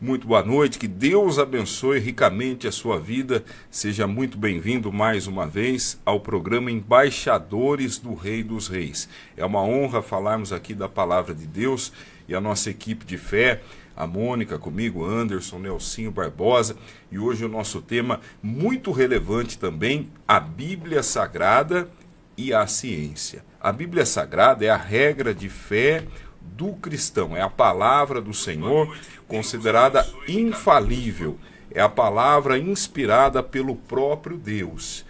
Muito boa noite, que Deus abençoe ricamente a sua vida. Seja muito bem-vindo mais uma vez ao programa Embaixadores do Rei dos Reis. É uma honra falarmos aqui da Palavra de Deus e a nossa equipe de fé, a Mônica comigo, Anderson, Nelsinho Barbosa, e hoje o nosso tema muito relevante também, a Bíblia Sagrada e a ciência. A Bíblia Sagrada é a regra de fé do cristão, é a palavra do Senhor considerada infalível, é a palavra inspirada pelo próprio Deus.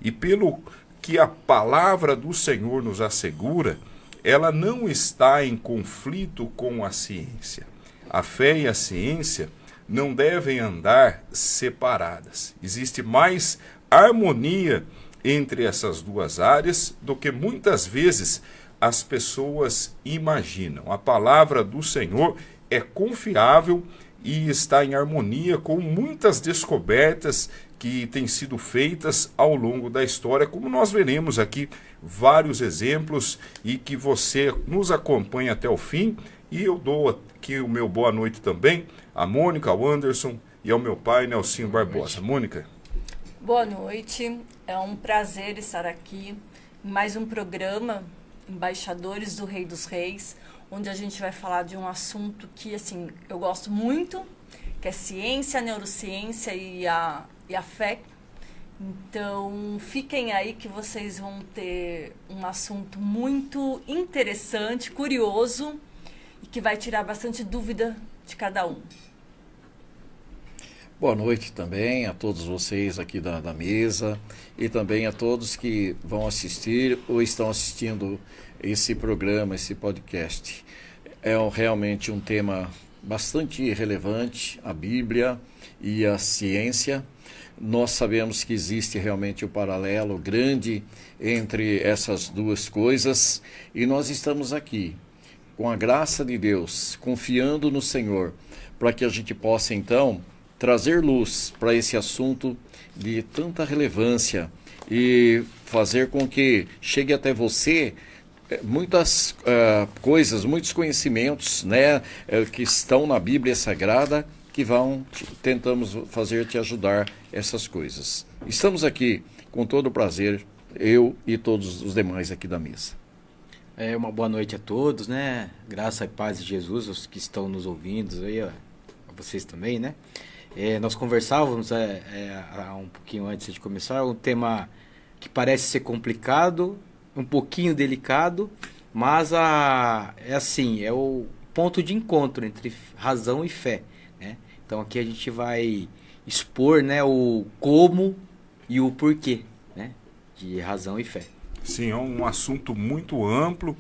E pelo que a palavra do Senhor nos assegura, ela não está em conflito com a ciência. A fé e a ciência não devem andar separadas. Existe mais harmonia entre essas duas áreas do que muitas vezes as pessoas imaginam. A palavra do Senhor é confiável e está em harmonia com muitas descobertas que têm sido feitas ao longo da história, como nós veremos aqui vários exemplos, e que você nos acompanha até o fim. E eu dou aqui o meu boa noite também a Mônica, ao Anderson e ao meu pai, Nelsinho Barbosa. Mônica. Boa noite, é um prazer estar aqui em mais um programa Embaixadores do Rei dos Reis, onde a gente vai falar de um assunto que, assim, eu gosto muito, que é ciência, neurociência e a fé. Então, fiquem aí que vocês vão ter um assunto muito interessante, curioso, e que vai tirar bastante dúvida de cada um. Boa noite também a todos vocês aqui da mesa e também a todos que vão assistir ou estão assistindo esse programa, esse podcast. É realmente um tema bastante relevante, a Bíblia e a ciência. Nós sabemos que existe realmente um paralelo grande entre essas duas coisas e nós estamos aqui, com a graça de Deus, confiando no Senhor, para que a gente possa então trazer luz para esse assunto de tanta relevância e fazer com que chegue até você muitas coisas, muitos conhecimentos, né, que estão na Bíblia Sagrada, que tentamos fazer te ajudar essas coisas. Estamos aqui com todo o prazer, eu e todos os demais aqui da mesa. Uma boa noite a todos, né? Graça e paz de Jesus, os que estão nos ouvindo, aí, a vocês também, né? Nós conversávamos um pouquinho antes de começar, um tema que parece ser complicado, um pouquinho delicado, mas é o ponto de encontro entre razão e fé, né? Então aqui a gente vai expor, né, o como e o porquê, né, de razão e fé. Sim, é um assunto muito amplo,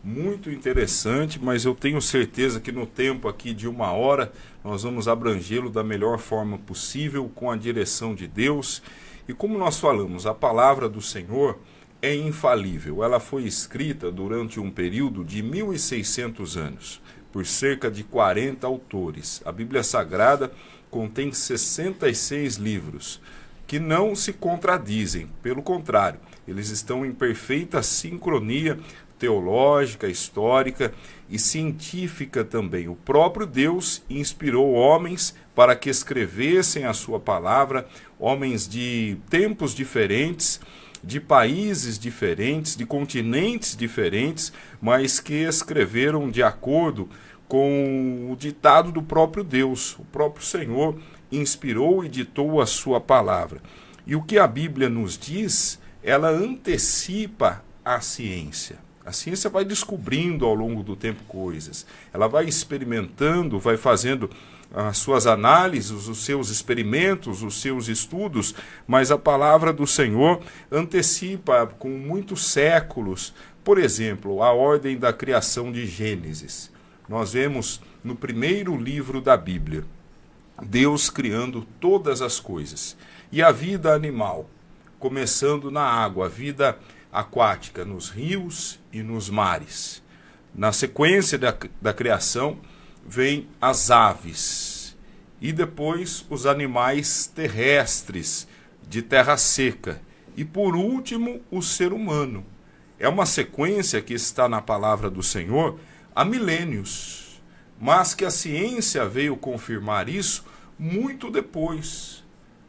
muito interessante, mas eu tenho certeza que no tempo aqui de 1 hora nós vamos abrangê-lo da melhor forma possível, com a direção de Deus. E como nós falamos, a palavra do Senhor é infalível. Ela foi escrita durante um período de 1.600 anos, por cerca de 40 autores. A Bíblia Sagrada contém 66 livros, que não se contradizem, pelo contrário, eles estão em perfeita sincronia teológica, histórica e científica também. O próprio Deus inspirou homens para que escrevessem a sua palavra, homens de tempos diferentes, de países diferentes, de continentes diferentes, mas que escreveram de acordo com o ditado do próprio Deus. O próprio Senhor inspirou e ditou a sua palavra. E o que a Bíblia nos diz, ela antecipa a ciência. A ciência vai descobrindo ao longo do tempo coisas. Ela vai experimentando, vai fazendo as suas análises, os seus experimentos, os seus estudos, mas a palavra do Senhor antecipa com muitos séculos. Por exemplo, a ordem da criação de Gênesis. Nós vemos no primeiro livro da Bíblia, Deus criando todas as coisas. E a vida animal, começando na água, a vida aquática, nos rios e nos mares. Na sequência da criação, vem as aves. E depois os animais terrestres, de terra seca. E por último, o ser humano. É uma sequência que está na palavra do Senhor há milênios. mas que a ciência veio confirmar isso muito depois.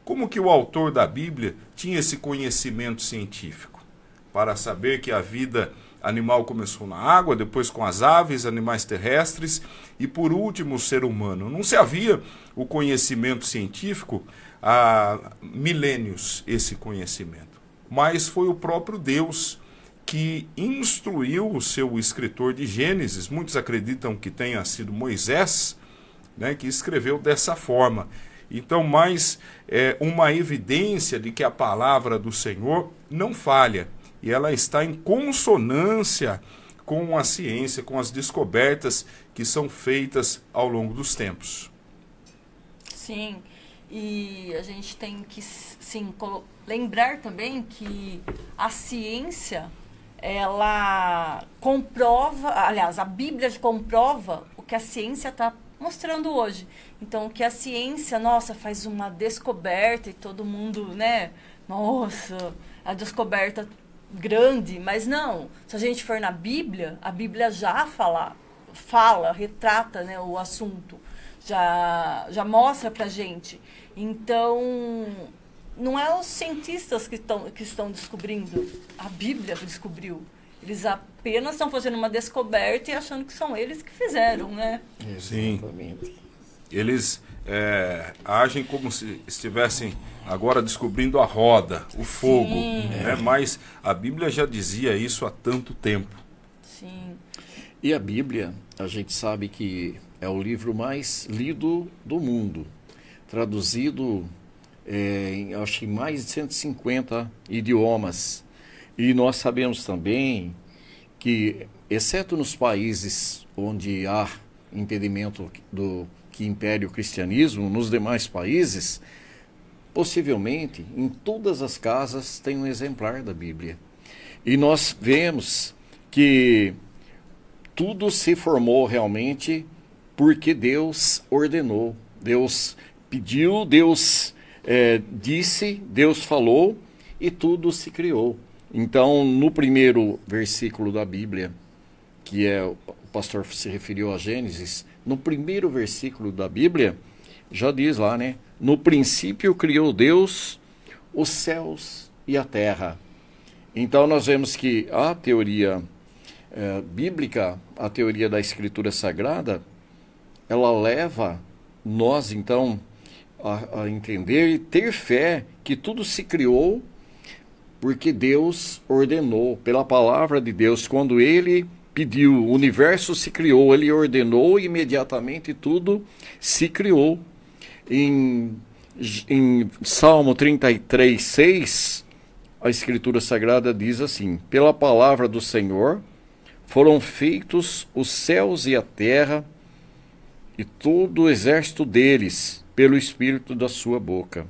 Como que o autor da Bíblia tinha esse conhecimento científico? Para saber que a vida animal começou na água, depois com as aves, animais terrestres e por último o ser humano. Não se havia o conhecimento científico há milênios, esse conhecimento. Mas foi o próprio Deus que instruiu o seu escritor de Gênesis, muitos acreditam que tenha sido Moisés, né, que escreveu dessa forma. Então, mais uma evidência de que a palavra do Senhor não falha, e ela está em consonância com a ciência, com as descobertas que são feitas ao longo dos tempos. Sim, e a gente tem que sim, lembrar também que a ciência, ela comprova, aliás, a Bíblia comprova o que a ciência está mostrando hoje. Então, o que a ciência, nossa, faz uma descoberta e todo mundo, né, nossa, a descoberta grande, mas não, se a gente for na Bíblia, a Bíblia já fala, retrata, né, o assunto, já mostra pra gente. Então, não é os cientistas que estão descobrindo, a Bíblia descobriu. Eles apenas estão fazendo uma descoberta e achando que são eles que fizeram, né? Exatamente. Sim. Eles agem como se estivessem agora descobrindo a roda, o fogo. Né? Mas a Bíblia já dizia isso há tanto tempo. Sim. E a Bíblia, a gente sabe que é o livro mais lido do mundo, traduzido acho que em mais de 150 idiomas. E nós sabemos também que, exceto nos países onde há impedimento do que impere o cristianismo, nos demais países, possivelmente em todas as casas tem um exemplar da Bíblia. E nós vemos que tudo se formou realmente porque Deus ordenou, Deus pediu, Deus disse, Deus falou e tudo se criou. Então, no primeiro versículo da Bíblia, que o pastor se referiu a Gênesis, no primeiro versículo da Bíblia, já diz lá, né? No princípio criou Deus os céus e a terra. Então, nós vemos que a teoria bíblica, a teoria da Escritura Sagrada, ela leva nós, então, a entender e ter fé que tudo se criou porque Deus ordenou, pela palavra de Deus, quando Ele pediu, o universo se criou, Ele ordenou e imediatamente tudo se criou. Em Salmo 33, 6, a Escritura Sagrada diz assim: pela palavra do Senhor foram feitos os céus e a terra e todo o exército deles, pelo Espírito da sua boca.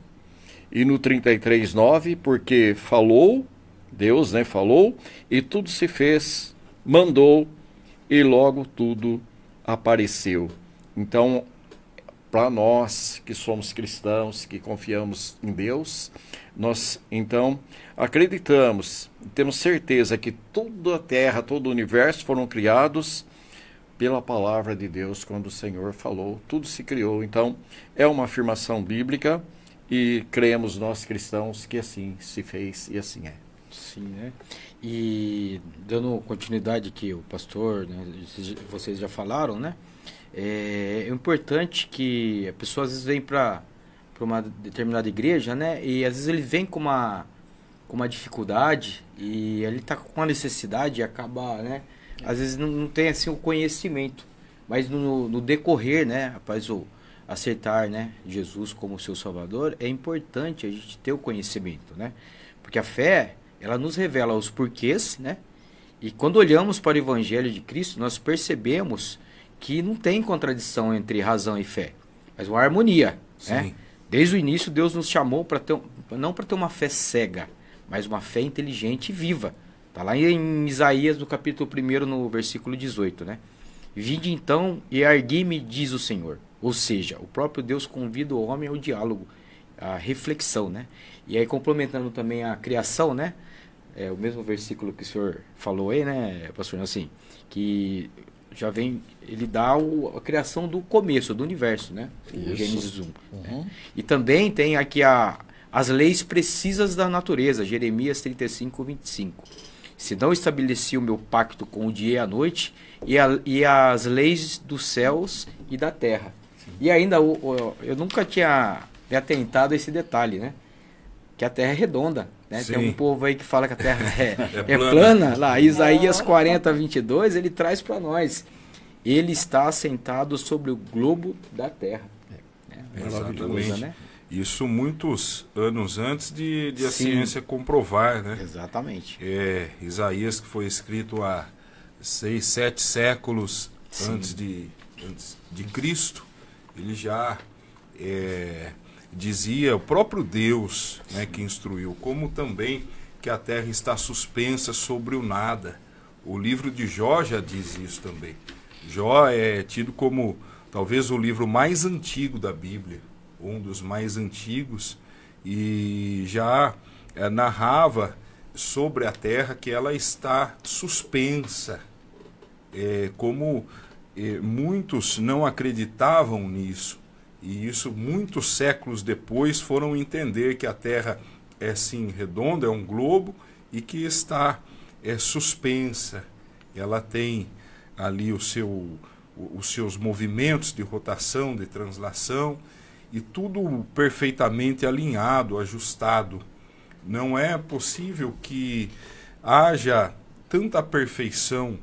E no 33, 9, porque falou, Deus, né, falou, e tudo se fez, mandou, e logo tudo apareceu. Então, para nós que somos cristãos, que confiamos em Deus, nós, então, acreditamos, temos certeza que toda a terra, todo o universo foram criados pela palavra de Deus, quando o Senhor falou, tudo se criou. Então, é uma afirmação bíblica, e cremos nós cristãos que assim se fez e assim é. Sim, né? E dando continuidade que o pastor, né, vocês já falaram, né? É importante que a pessoa às vezes vem para uma determinada igreja, né? E às vezes ele vem com uma dificuldade e ele está com uma necessidade e acaba, né? Às vezes não tem assim o conhecimento, mas no decorrer, né? Após aceitar, né, Jesus como seu Salvador, é importante a gente ter o conhecimento, né? Porque a fé, ela nos revela os porquês, né? E quando olhamos para o Evangelho de Cristo, nós percebemos que não tem contradição entre razão e fé, mas uma harmonia, né? Desde o início, Deus nos chamou não para ter uma fé cega, mas uma fé inteligente e viva. Está lá em Isaías, no capítulo 1, no versículo 18, né? Vinde então e ergui-me, diz o Senhor. Ou seja, o próprio Deus convida o homem ao diálogo, à reflexão, né? E aí, complementando também a criação, né? O mesmo versículo que o senhor falou aí, né, pastor? Assim, que ele dá a criação do começo, do universo, né? O Gênesis 1. Uhum. E também tem aqui as leis precisas da natureza, Jeremias 35, 25. Se não estabeleci o meu pacto com o dia e a noite, e as leis dos céus e da terra. Sim. E ainda, eu nunca tinha me atentado a esse detalhe, né? Que a terra é redonda. Né? Tem um povo aí que fala que a terra é plana. Lá, Isaías 40, 22, ele traz para nós. Ele está assentado sobre o globo da terra. Exatamente. Né? Isso muitos anos antes de a ciência comprovar, né? Exatamente. Isaías, que foi escrito há 6, 7 séculos antes de Cristo, ele já dizia, o próprio Deus, né, que instruiu, como também que a terra está suspensa sobre o nada. O livro de Jó já diz isso também. Jó é tido como talvez o livro mais antigo da Bíblia, um dos mais antigos, e já narrava sobre a terra que ela está suspensa, como muitos não acreditavam nisso, e isso muitos séculos depois foram entender que a terra é sim redonda, é um globo, e que está suspensa. Ela tem ali os seus movimentos de rotação, de translação, e tudo perfeitamente alinhado, ajustado. Não é possível que haja tanta perfeição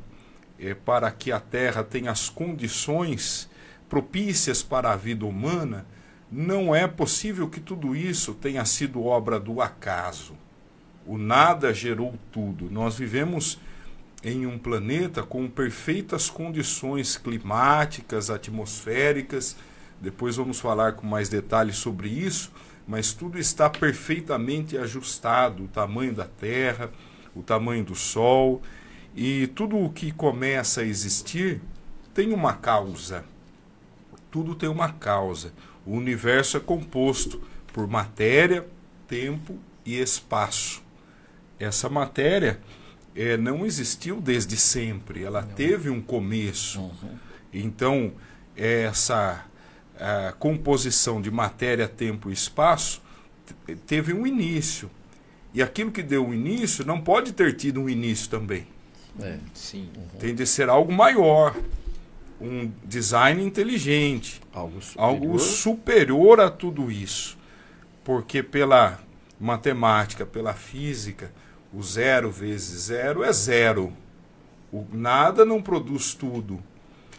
para que a Terra tenha as condições propícias para a vida humana. Não é possível que tudo isso tenha sido obra do acaso. O nada gerou tudo. Nós vivemos em um planeta com perfeitas condições climáticas, atmosféricas. Depois vamos falar com mais detalhes sobre isso, mas tudo está perfeitamente ajustado, o tamanho da Terra, o tamanho do Sol, e tudo o que começa a existir tem uma causa. Tudo tem uma causa. O universo é composto por matéria, tempo e espaço. Essa matéria não existiu desde sempre, ela teve um começo. Uhum. Então, essa composição de matéria, tempo e espaço teve um início. E aquilo que deu um início não pode ter tido um início também. Sim. Uhum. Tem de ser algo maior, um design inteligente, algo superior a tudo isso. Porque pela matemática, pela física, o 0 vezes 0 é 0. O nada não produz tudo.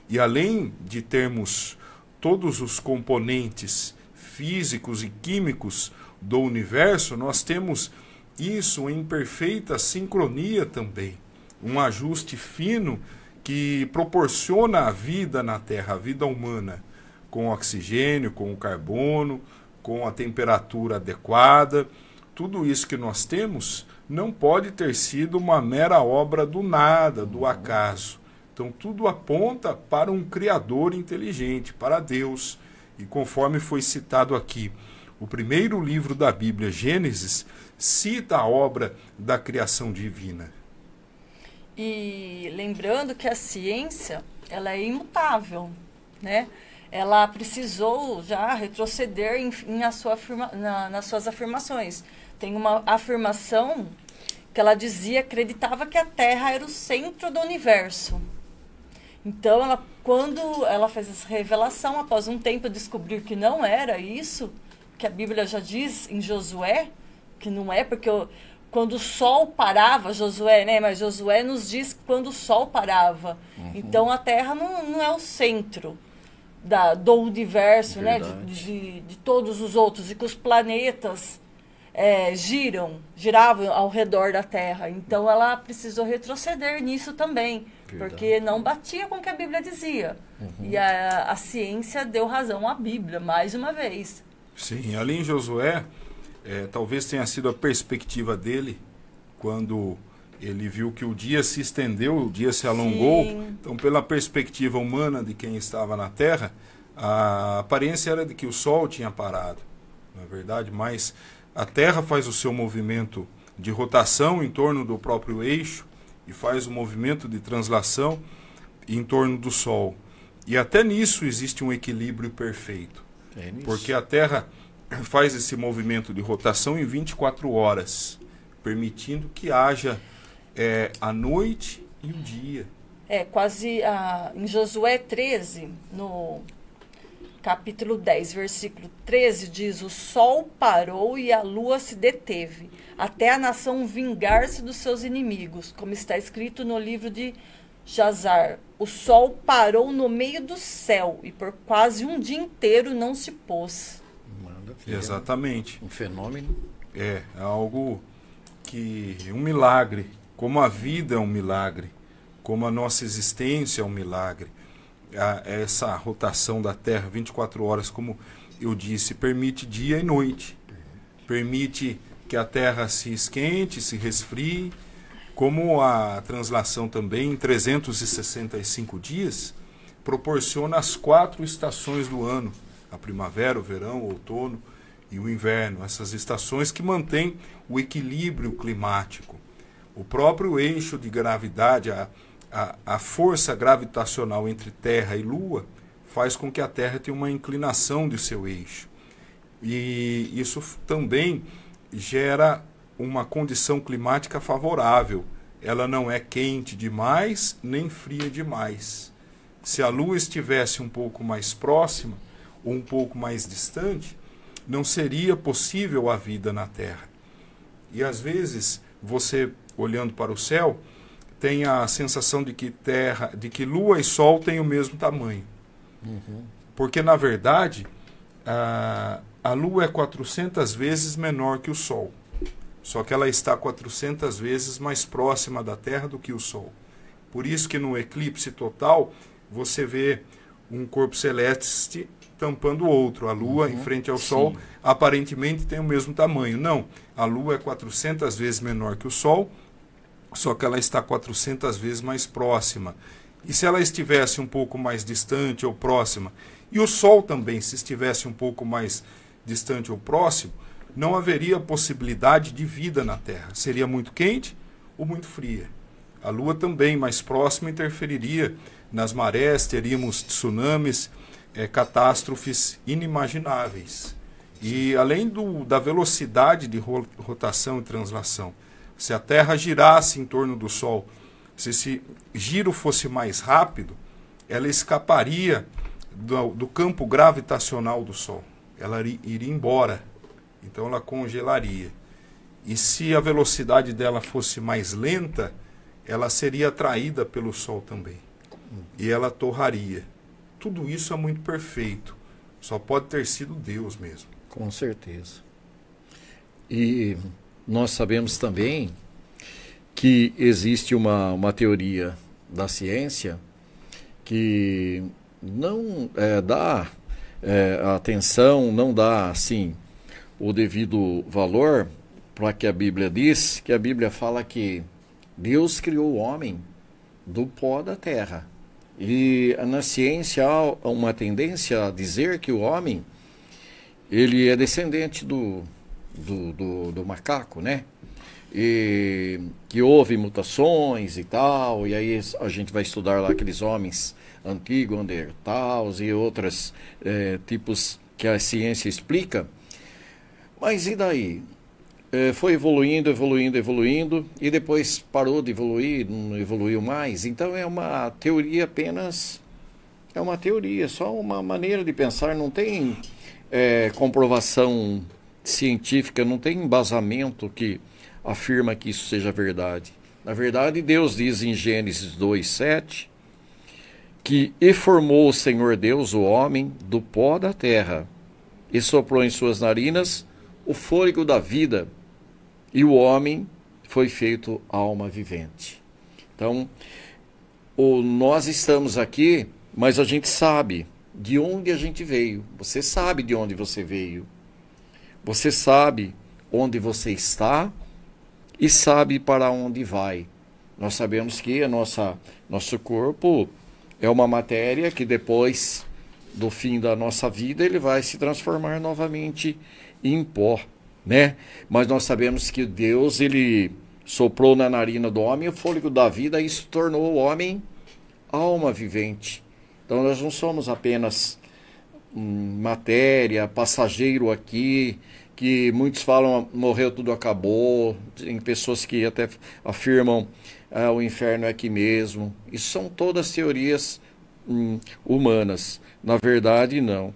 E além de termos todos os componentes físicos e químicos do universo, nós temos isso em perfeita sincronia também. Um ajuste fino que proporciona a vida na Terra, a vida humana, com oxigênio, com o carbono, com a temperatura adequada. Tudo isso que nós temos não pode ter sido uma mera obra do nada, do acaso. Então tudo aponta para um Criador inteligente, para Deus. E conforme foi citado aqui, o primeiro livro da Bíblia, Gênesis, cita a obra da criação divina. E lembrando que a ciência, ela é imutável, né? Ela precisou já retroceder nas suas afirmações. Tem uma afirmação que ela dizia, acreditava que a Terra era o centro do universo. Então, quando ela fez essa revelação, após um tempo descobriu que não era isso, que a Bíblia já diz em Josué, que não é, porque quando o sol parava, Josué, né? Mas Josué nos diz quando o sol parava. Uhum. Então, a Terra não é o centro do universo, né? De todos os outros, e que os planetas giravam ao redor da Terra. Então, ela precisou retroceder nisso também. Verdade. Porque não batia com o que a Bíblia dizia. Uhum. E a ciência deu razão à Bíblia, mais uma vez. Sim, ali em Josué, talvez tenha sido a perspectiva dele, quando ele viu que o dia se estendeu, o dia se alongou. Sim. Então, pela perspectiva humana de quem estava na Terra, a aparência era de que o Sol tinha parado, não é verdade? Mas a Terra faz o seu movimento de rotação em torno do próprio eixo, e faz o movimento de translação, em torno do Sol. E até nisso existe um equilíbrio perfeito. Porque a Terra faz esse movimento de rotação em 24 horas, permitindo que haja a noite e o dia. Em Josué 13, no capítulo 10, versículo 13, diz: o sol parou e a lua se deteve, até a nação vingar-se dos seus inimigos, como está escrito no livro de Jazar. O sol parou no meio do céu e por quase um dia inteiro não se pôs. Exatamente. Um fenômeno. É algo um milagre. Como a vida é um milagre, como a nossa existência é um milagre. Essa rotação da Terra, 24 horas, como eu disse, permite dia e noite. Permite que a Terra se esquente, se resfrie, como a translação também, em 365 dias, proporciona as 4 estações do ano: a primavera, o verão, o outono e o inverno. Essas estações que mantêm o equilíbrio climático. O próprio eixo de gravidade, a força gravitacional entre Terra e Lua, faz com que a Terra tenha uma inclinação de seu eixo. E isso também gera uma condição climática favorável. Ela não é quente demais, nem fria demais. Se a Lua estivesse um pouco mais próxima ou um pouco mais distante, não seria possível a vida na Terra. E às vezes, você, olhando para o céu, tem a sensação de que Lua e Sol têm o mesmo tamanho. Porque, na verdade, a Lua é 400 vezes menor que o Sol. Só que ela está 400 vezes mais próxima da Terra do que o Sol. Por isso que no eclipse total, você vê um corpo celeste tampando o outro. A Lua, em frente ao Sol, aparentemente tem o mesmo tamanho. Não, a Lua é 400 vezes menor que o Sol, só que ela está 400 vezes mais próxima. E se ela estivesse um pouco mais distante ou próxima, e o Sol também, se estivesse um pouco mais distante ou próximo, não haveria possibilidade de vida na Terra. Seria muito quente ou muito fria. A Lua também, mais próxima, interferiria nas marés, teríamos tsunamis, catástrofes inimagináveis. E além da velocidade de rotação e translação, se a Terra girasse em torno do Sol, se esse giro fosse mais rápido, ela escaparia do campo gravitacional do Sol. Ela iria embora. Então ela congelaria. E se a velocidade dela fosse mais lenta, ela seria atraída pelo Sol também. E ela torraria. Tudo isso é muito perfeito. Só pode ter sido Deus mesmo. Com certeza. E nós sabemos também que existe uma teoria da ciência que não dá atenção, não dá assim o devido valor para que a Bíblia diz, que a Bíblia fala que Deus criou o homem do pó da terra. E na ciência há uma tendência a dizer que o homem ele é descendente do macaco, né? E que houve mutações e tal, e aí a gente vai estudar lá aqueles homens antigos, Neandertais e outros tipos que a ciência explica. Mas e daí? Foi evoluindo, e depois parou de evoluir, não evoluiu mais. Então é uma teoria apenas, é uma teoria, só uma maneira de pensar, não tem comprovação científica, não tem embasamento que afirma que isso seja verdade. Na verdade, Deus diz em Gênesis 2:7 que "E formou o Senhor Deus o homem do pó da terra, e soprou em suas narinas o fôlego da vida, e o homem foi feito alma vivente." Então, nós estamos aqui, mas a gente sabe de onde a gente veio. Você sabe de onde você veio. Você sabe onde você está e sabe para onde vai. Nós sabemos que nosso corpo é uma matéria que depois do fim da nossa vida ele vai se transformar novamente em pó, né? Mas nós sabemos que Deus ele soprou na narina do homem o fôlego da vida e isso tornou o homem alma vivente. Então nós não somos apenas matéria, passageiro aqui, que muitos falam morreu, tudo acabou. Tem pessoas que até afirmam o inferno é aqui mesmo. Isso são todas teorias humanas. Na verdade, não.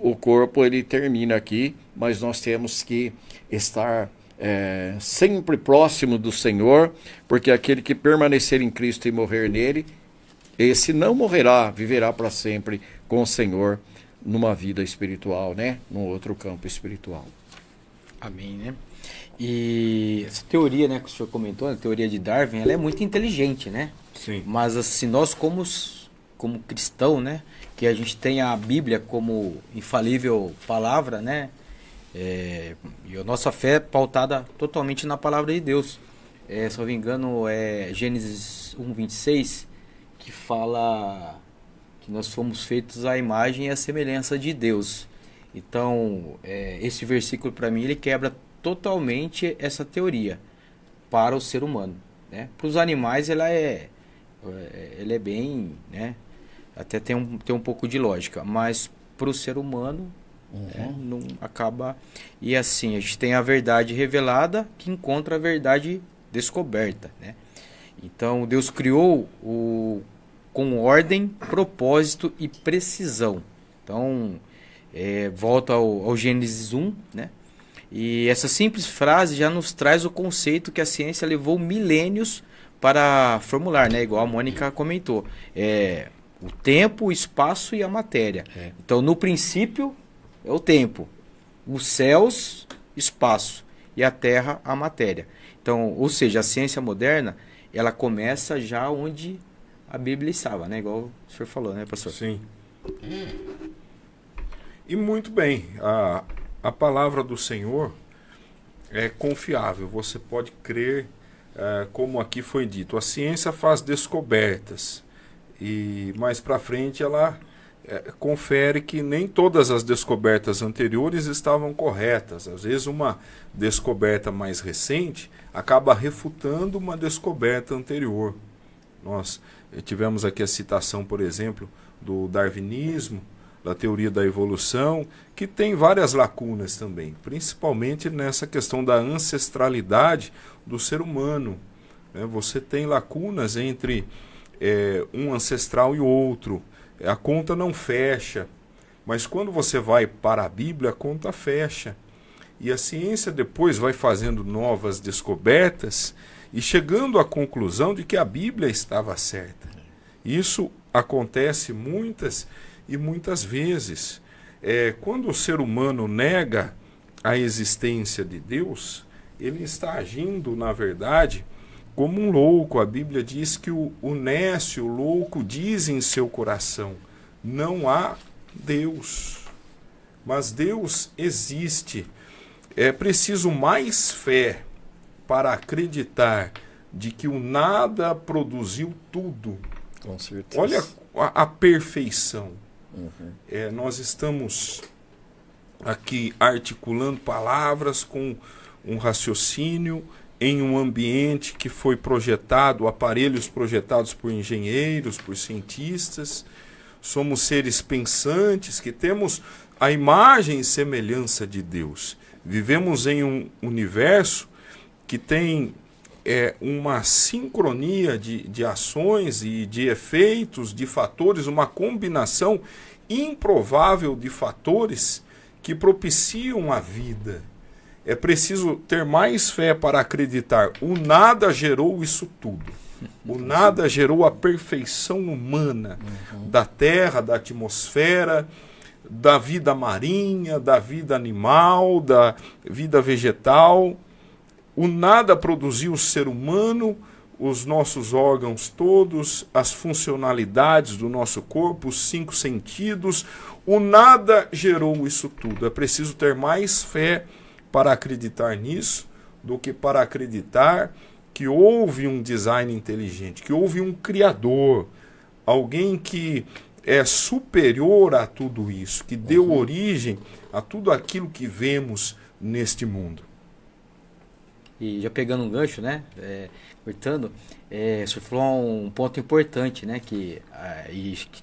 O corpo ele termina aqui, mas nós temos que estar sempre próximo do Senhor, porque aquele que permanecer em Cristo e morrer nele, esse não morrerá, viverá para sempre com o Senhor numa vida espiritual, né? Num outro campo espiritual. Amém, né? E essa teoria, né, que o senhor comentou, a teoria de Darwin, ela é muito inteligente, né? Sim. Mas assim, nós como cristão, né, que a gente tem a Bíblia como infalível palavra, né? E a nossa fé é pautada totalmente na palavra de Deus. Se não me engano, é Gênesis 1:26, que fala que nós fomos feitos à imagem e à semelhança de Deus. Então, esse versículo para mim ele quebra totalmente essa teoria para o ser humano, né? Para os animais ela é bem, né? Até tem um pouco de lógica, mas para o ser humano não acaba. E assim, a gente tem a verdade revelada que encontra a verdade descoberta, né? Então Deus criou com ordem, propósito e precisão. Então volta ao Gênesis 1, né? E essa simples frase já nos traz o conceito que a ciência levou milênios para formular, né? Igual a Mônica comentou. O tempo, o espaço e a matéria. Então, no princípio, é o tempo. Os céus, espaço. E a terra, a matéria. Então, ou seja, a ciência moderna, ela começa já onde a Bíblia estava, né? Igual o senhor falou, né, pastor? Sim. E muito bem, a palavra do Senhor é confiável, você pode crer, como aqui foi dito. A ciência faz descobertas e mais para frente ela confere que nem todas as descobertas anteriores estavam corretas. Às vezes uma descoberta mais recente acaba refutando uma descoberta anterior. Nós tivemos aqui a citação, por exemplo, do darwinismo, da teoria da evolução, que tem várias lacunas também, principalmente nessa questão da ancestralidade do ser humano. Você tem lacunas entre um ancestral e outro. A conta não fecha, mas quando você vai para a Bíblia, a conta fecha. E a ciência depois vai fazendo novas descobertas e chegando à conclusão de que a Bíblia estava certa. Isso acontece muitas e muitas vezes. Quando o ser humano nega a existência de Deus, ele está agindo, na verdade, como um louco. A Bíblia diz que o nécio, o louco, diz em seu coração: não há Deus. Mas Deus existe. É preciso mais fé para acreditar de que o nada produziu tudo. Com certeza. Olha a perfeição. Nós estamos aqui articulando palavras com um raciocínio em um ambiente que foi projetado, aparelhos projetados por engenheiros, por cientistas. Somos seres pensantes que temos a imagem e semelhança de Deus. Vivemos em um universo que tem uma sincronia de ações e de efeitos, de fatores, uma combinação improvável de fatores que propiciam a vida. É preciso ter mais fé para acreditar. O nada gerou isso tudo. O nada gerou a perfeição humana da terra, da atmosfera, da vida marinha, da vida animal, da vida vegetal. O nada produziu o ser humano, os nossos órgãos todos, as funcionalidades do nosso corpo, os 5 sentidos. O nada gerou isso tudo. É preciso ter mais fé para acreditar nisso do que para acreditar que houve um design inteligente, que houve um criador, alguém que é superior a tudo isso, que deu origem a tudo aquilo que vemos neste mundo. E já pegando um gancho, né? Cortando, você falou um ponto importante, né? Que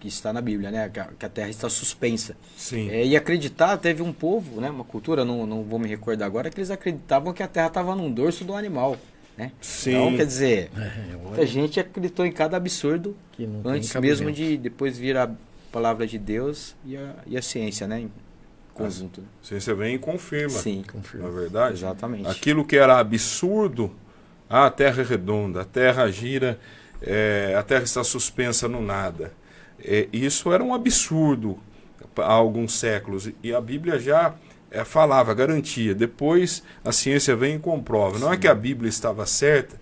está na Bíblia, né? Que a terra está suspensa. Sim. E acreditar, teve um povo, né? Uma cultura, não vou me recordar agora, que eles acreditavam que a terra estava num dorso do animal, né? Sim. Então, quer dizer, a gente acreditou em cada absurdo Que não tem antes cabimento. mesmo de depois vir a palavra de Deus e a ciência, né? Em conjunto. A ciência vem e confirma. Sim, Não é verdade? exatamente. Aquilo que era absurdo, a Terra é redonda, a Terra gira, a Terra está suspensa no nada. Isso era um absurdo há alguns séculos. E a Bíblia já falava, garantia. Depois a ciência vem e comprova. Não é que a Bíblia estava certa.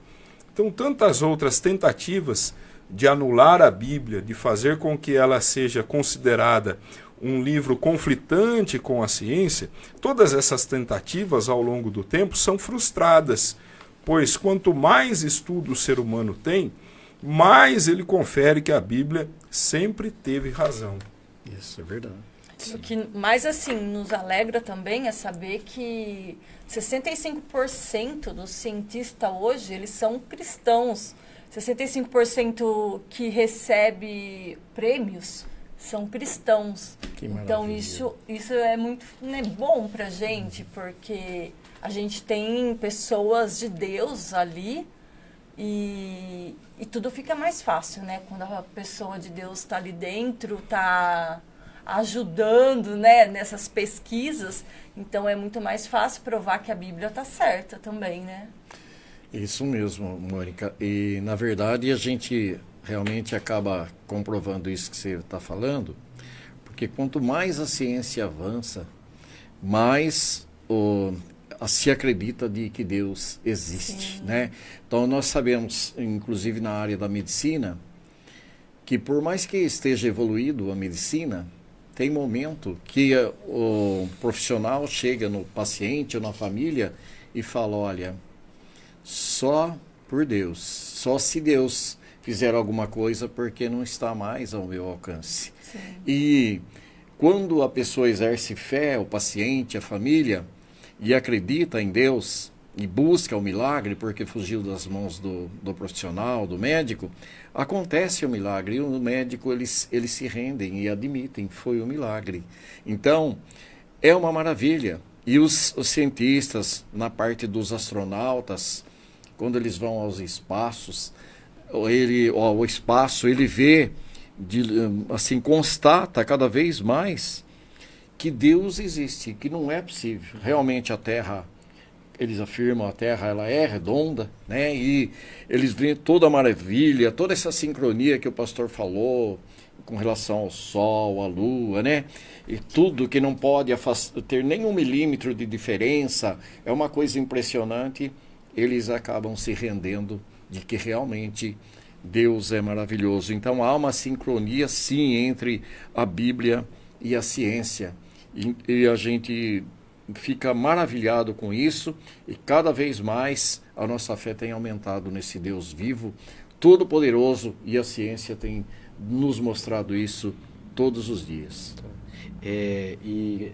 Então, tantas outras tentativas de anular a Bíblia, de fazer com que ela seja considerada um livro conflitante com a ciência, todas essas tentativas ao longo do tempo são frustradas, pois quanto mais estudo o ser humano tem, mais ele confere que a Bíblia sempre teve razão. Isso é verdade. O que mais assim nos alegra também é saber que 65% dos cientistas hoje eles são cristãos. 65% que recebe prêmios são cristãos. Que então maravilha. isso é muito, né, bom pra gente, porque a gente tem pessoas de Deus ali e tudo fica mais fácil, né? Quando a pessoa de Deus está ali dentro, está ajudando, né, nessas pesquisas, então é muito mais fácil provar que a Bíblia está certa também, né? Isso mesmo, Mônica. E, na verdade, a gente realmente acaba comprovando isso que você está falando, porque quanto mais a ciência avança, mais se acredita de que Deus existe, né? Então, nós sabemos, inclusive na área da medicina, que por mais que esteja evoluído a medicina, tem momento que o profissional chega no paciente ou na família e fala, olha, só por Deus, só se Deus fizer alguma coisa, porque não está mais ao meu alcance. Sim. E quando a pessoa exerce fé, o paciente, a família, e acredita em Deus, e busca o milagre, porque fugiu das mãos do profissional, do médico, acontece o milagre, e o médico, eles se rendem e admitem que foi um milagre. Então, é uma maravilha. E os cientistas, na parte dos astronautas, quando eles vão aos espaços, o espaço, ele vê, assim, constata cada vez mais que Deus existe, que não é possível. Realmente a Terra, eles afirmam, a Terra ela é redonda, né? E eles veem toda a maravilha, toda essa sincronia que o pastor falou com relação ao Sol, à Lua, né? E tudo que não pode ter nenhum milímetro de diferença, é uma coisa impressionante. Eles acabam se rendendo de que realmente Deus é maravilhoso. Então há uma sincronia sim entre a Bíblia e a ciência. E a gente fica maravilhado com isso e cada vez mais a nossa fé tem aumentado nesse Deus vivo, todo-poderoso, e a ciência tem nos mostrado isso todos os dias. E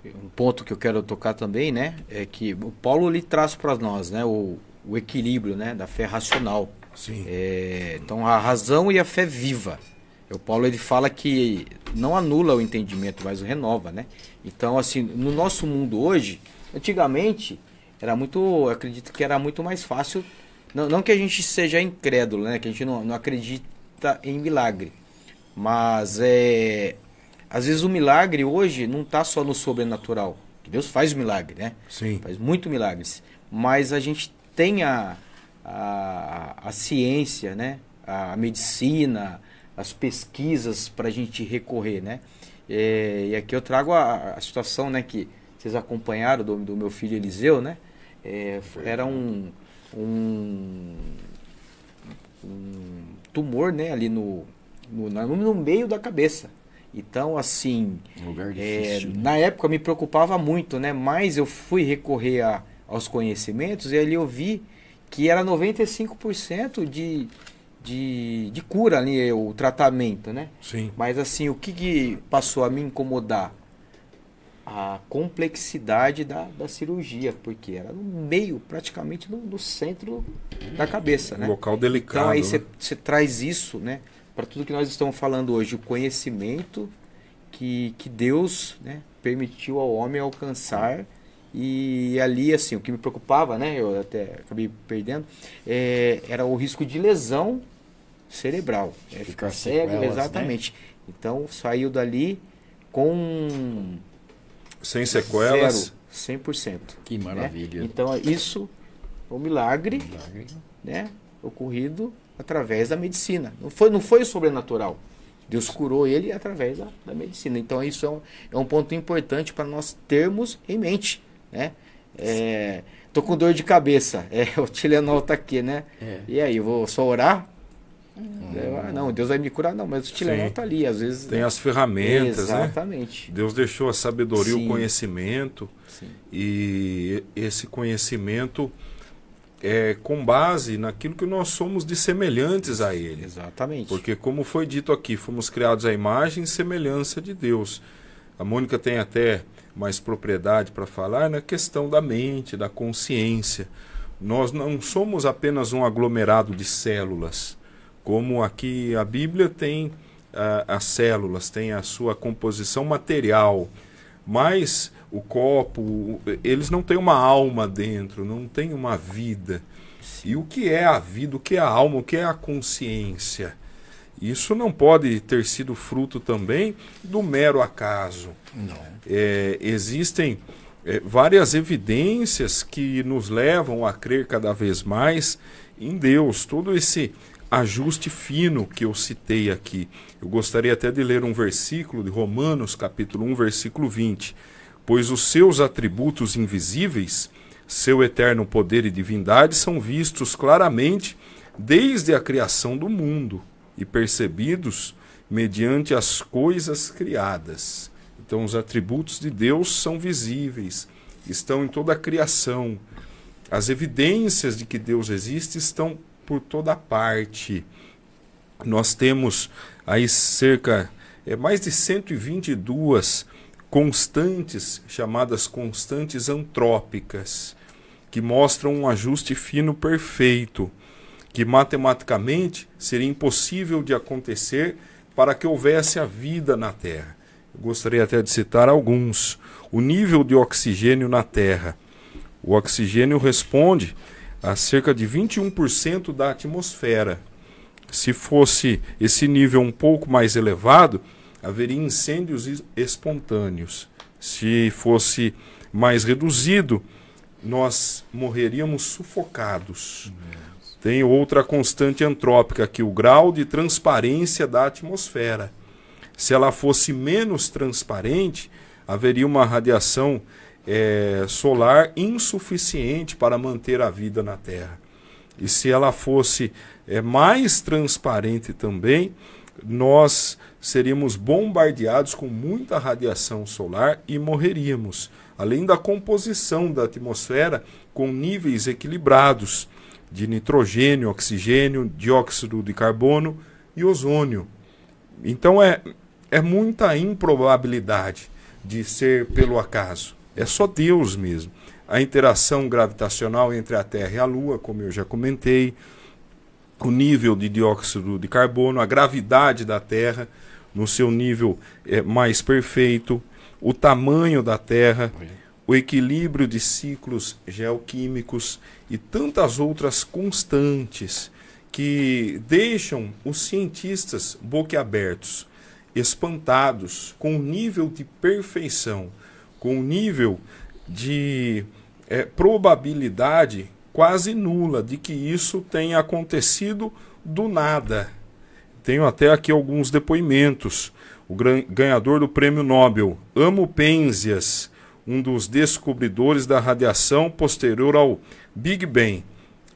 um ponto que eu quero tocar também, né, é que o Paulo ele traz para nós, né, o equilíbrio, né, da fé racional. Sim. Então a razão e a fé viva. O Paulo ele fala que não anula o entendimento, mas o renova, né? Então assim, no nosso mundo hoje, antigamente eu acredito que era muito mais fácil, não que a gente seja incrédulo, né, que a gente não acredita em milagre, mas às vezes o milagre hoje não está só no sobrenatural, que Deus faz milagre, né? Sim. Faz muito milagres, mas a gente tem a ciência, né? A medicina, as pesquisas para a gente recorrer, né? E aqui eu trago a situação, né, que vocês acompanharam do meu filho Eliseu, né? Era um tumor, né, ali no meio da cabeça. Então, assim, Lugar difícil, né? na época me preocupava muito, né? Mas eu fui recorrer aos conhecimentos e ali eu vi que era 95% de cura ali, o tratamento, né? Sim. Mas assim, o que passou a me incomodar? a complexidade da cirurgia, porque era no meio, praticamente no centro da cabeça, né? Um local delicado. Então aí né? você traz isso, né, para tudo que nós estamos falando hoje, o conhecimento que Deus, né, permitiu ao homem alcançar. E ali, assim, o que me preocupava, né, eu até acabei perdendo, era o risco de lesão cerebral, ficar cego, sequelas, exatamente. Né? Então saiu dali com sem sequelas, 100%. Que maravilha. Né? Então isso é um milagre, né, ocorrido através da medicina. Não foi o sobrenatural. Deus curou ele através da medicina. Então isso é um ponto importante para nós termos em mente, né? Tô com dor de cabeça, o Tilenol tá aqui, né? E aí, eu vou só orar? Não, Deus vai me curar, não, mas o Tilenol tá ali, às vezes. Tem as ferramentas, exatamente, né? Deus deixou a sabedoria, sim, o conhecimento, sim, e esse conhecimento é com base naquilo que nós somos de semelhantes a Ele. Exatamente. Porque, como foi dito aqui, fomos criados à imagem e semelhança de Deus. A Mônica tem até mais propriedade para falar na questão da mente, da consciência. Nós não somos apenas um aglomerado de células, como aqui a Bíblia tem as células, tem a sua composição material, mas o copo, eles não têm uma alma dentro, não tem uma vida. E o que é a vida, o que é a alma, o que é a consciência? Isso não pode ter sido fruto também do mero acaso. Não. Existem várias evidências que nos levam a crer cada vez mais em Deus. Todo esse ajuste fino que eu citei aqui. Eu gostaria até de ler um versículo de Romanos, capítulo 1, versículo 20. Pois os seus atributos invisíveis, seu eterno poder e divindade, são vistos claramente desde a criação do mundo e percebidos mediante as coisas criadas. Então, os atributos de Deus são visíveis, estão em toda a criação. As evidências de que Deus existe estão por toda parte. Nós temos aí mais de 122 constantes, chamadas constantes antrópicas, que mostram um ajuste fino perfeito, que matematicamente seria impossível de acontecer para que houvesse a vida na Terra. Eu gostaria até de citar alguns. O nível de oxigênio na Terra. O oxigênio responde a cerca de 21% da atmosfera. Se fosse esse nível um pouco mais elevado, haveria incêndios espontâneos. Se fosse mais reduzido, nós morreríamos sufocados. Tem outra constante antrópica aqui, o grau de transparência da atmosfera. Se ela fosse menos transparente, haveria uma radiação solar insuficiente para manter a vida na Terra. E se ela fosse mais transparente também, nós seríamos bombardeados com muita radiação solar e morreríamos. Além da composição da atmosfera com níveis equilibrados de nitrogênio, oxigênio, dióxido de carbono e ozônio. Então é muita improbabilidade de ser pelo acaso. É só Deus mesmo. A interação gravitacional entre a Terra e a Lua, como eu já comentei, o nível de dióxido de carbono, a gravidade da Terra no seu nível mais perfeito, o tamanho da Terra, o equilíbrio de ciclos geoquímicos e tantas outras constantes que deixam os cientistas boquiabertos, espantados com o nível de perfeição, com o nível de probabilidade quase nula de que isso tenha acontecido do nada. Tenho até aqui alguns depoimentos. O ganhador do Prêmio Nobel, Amo Penzias, um dos descobridores da radiação posterior ao Big Bang,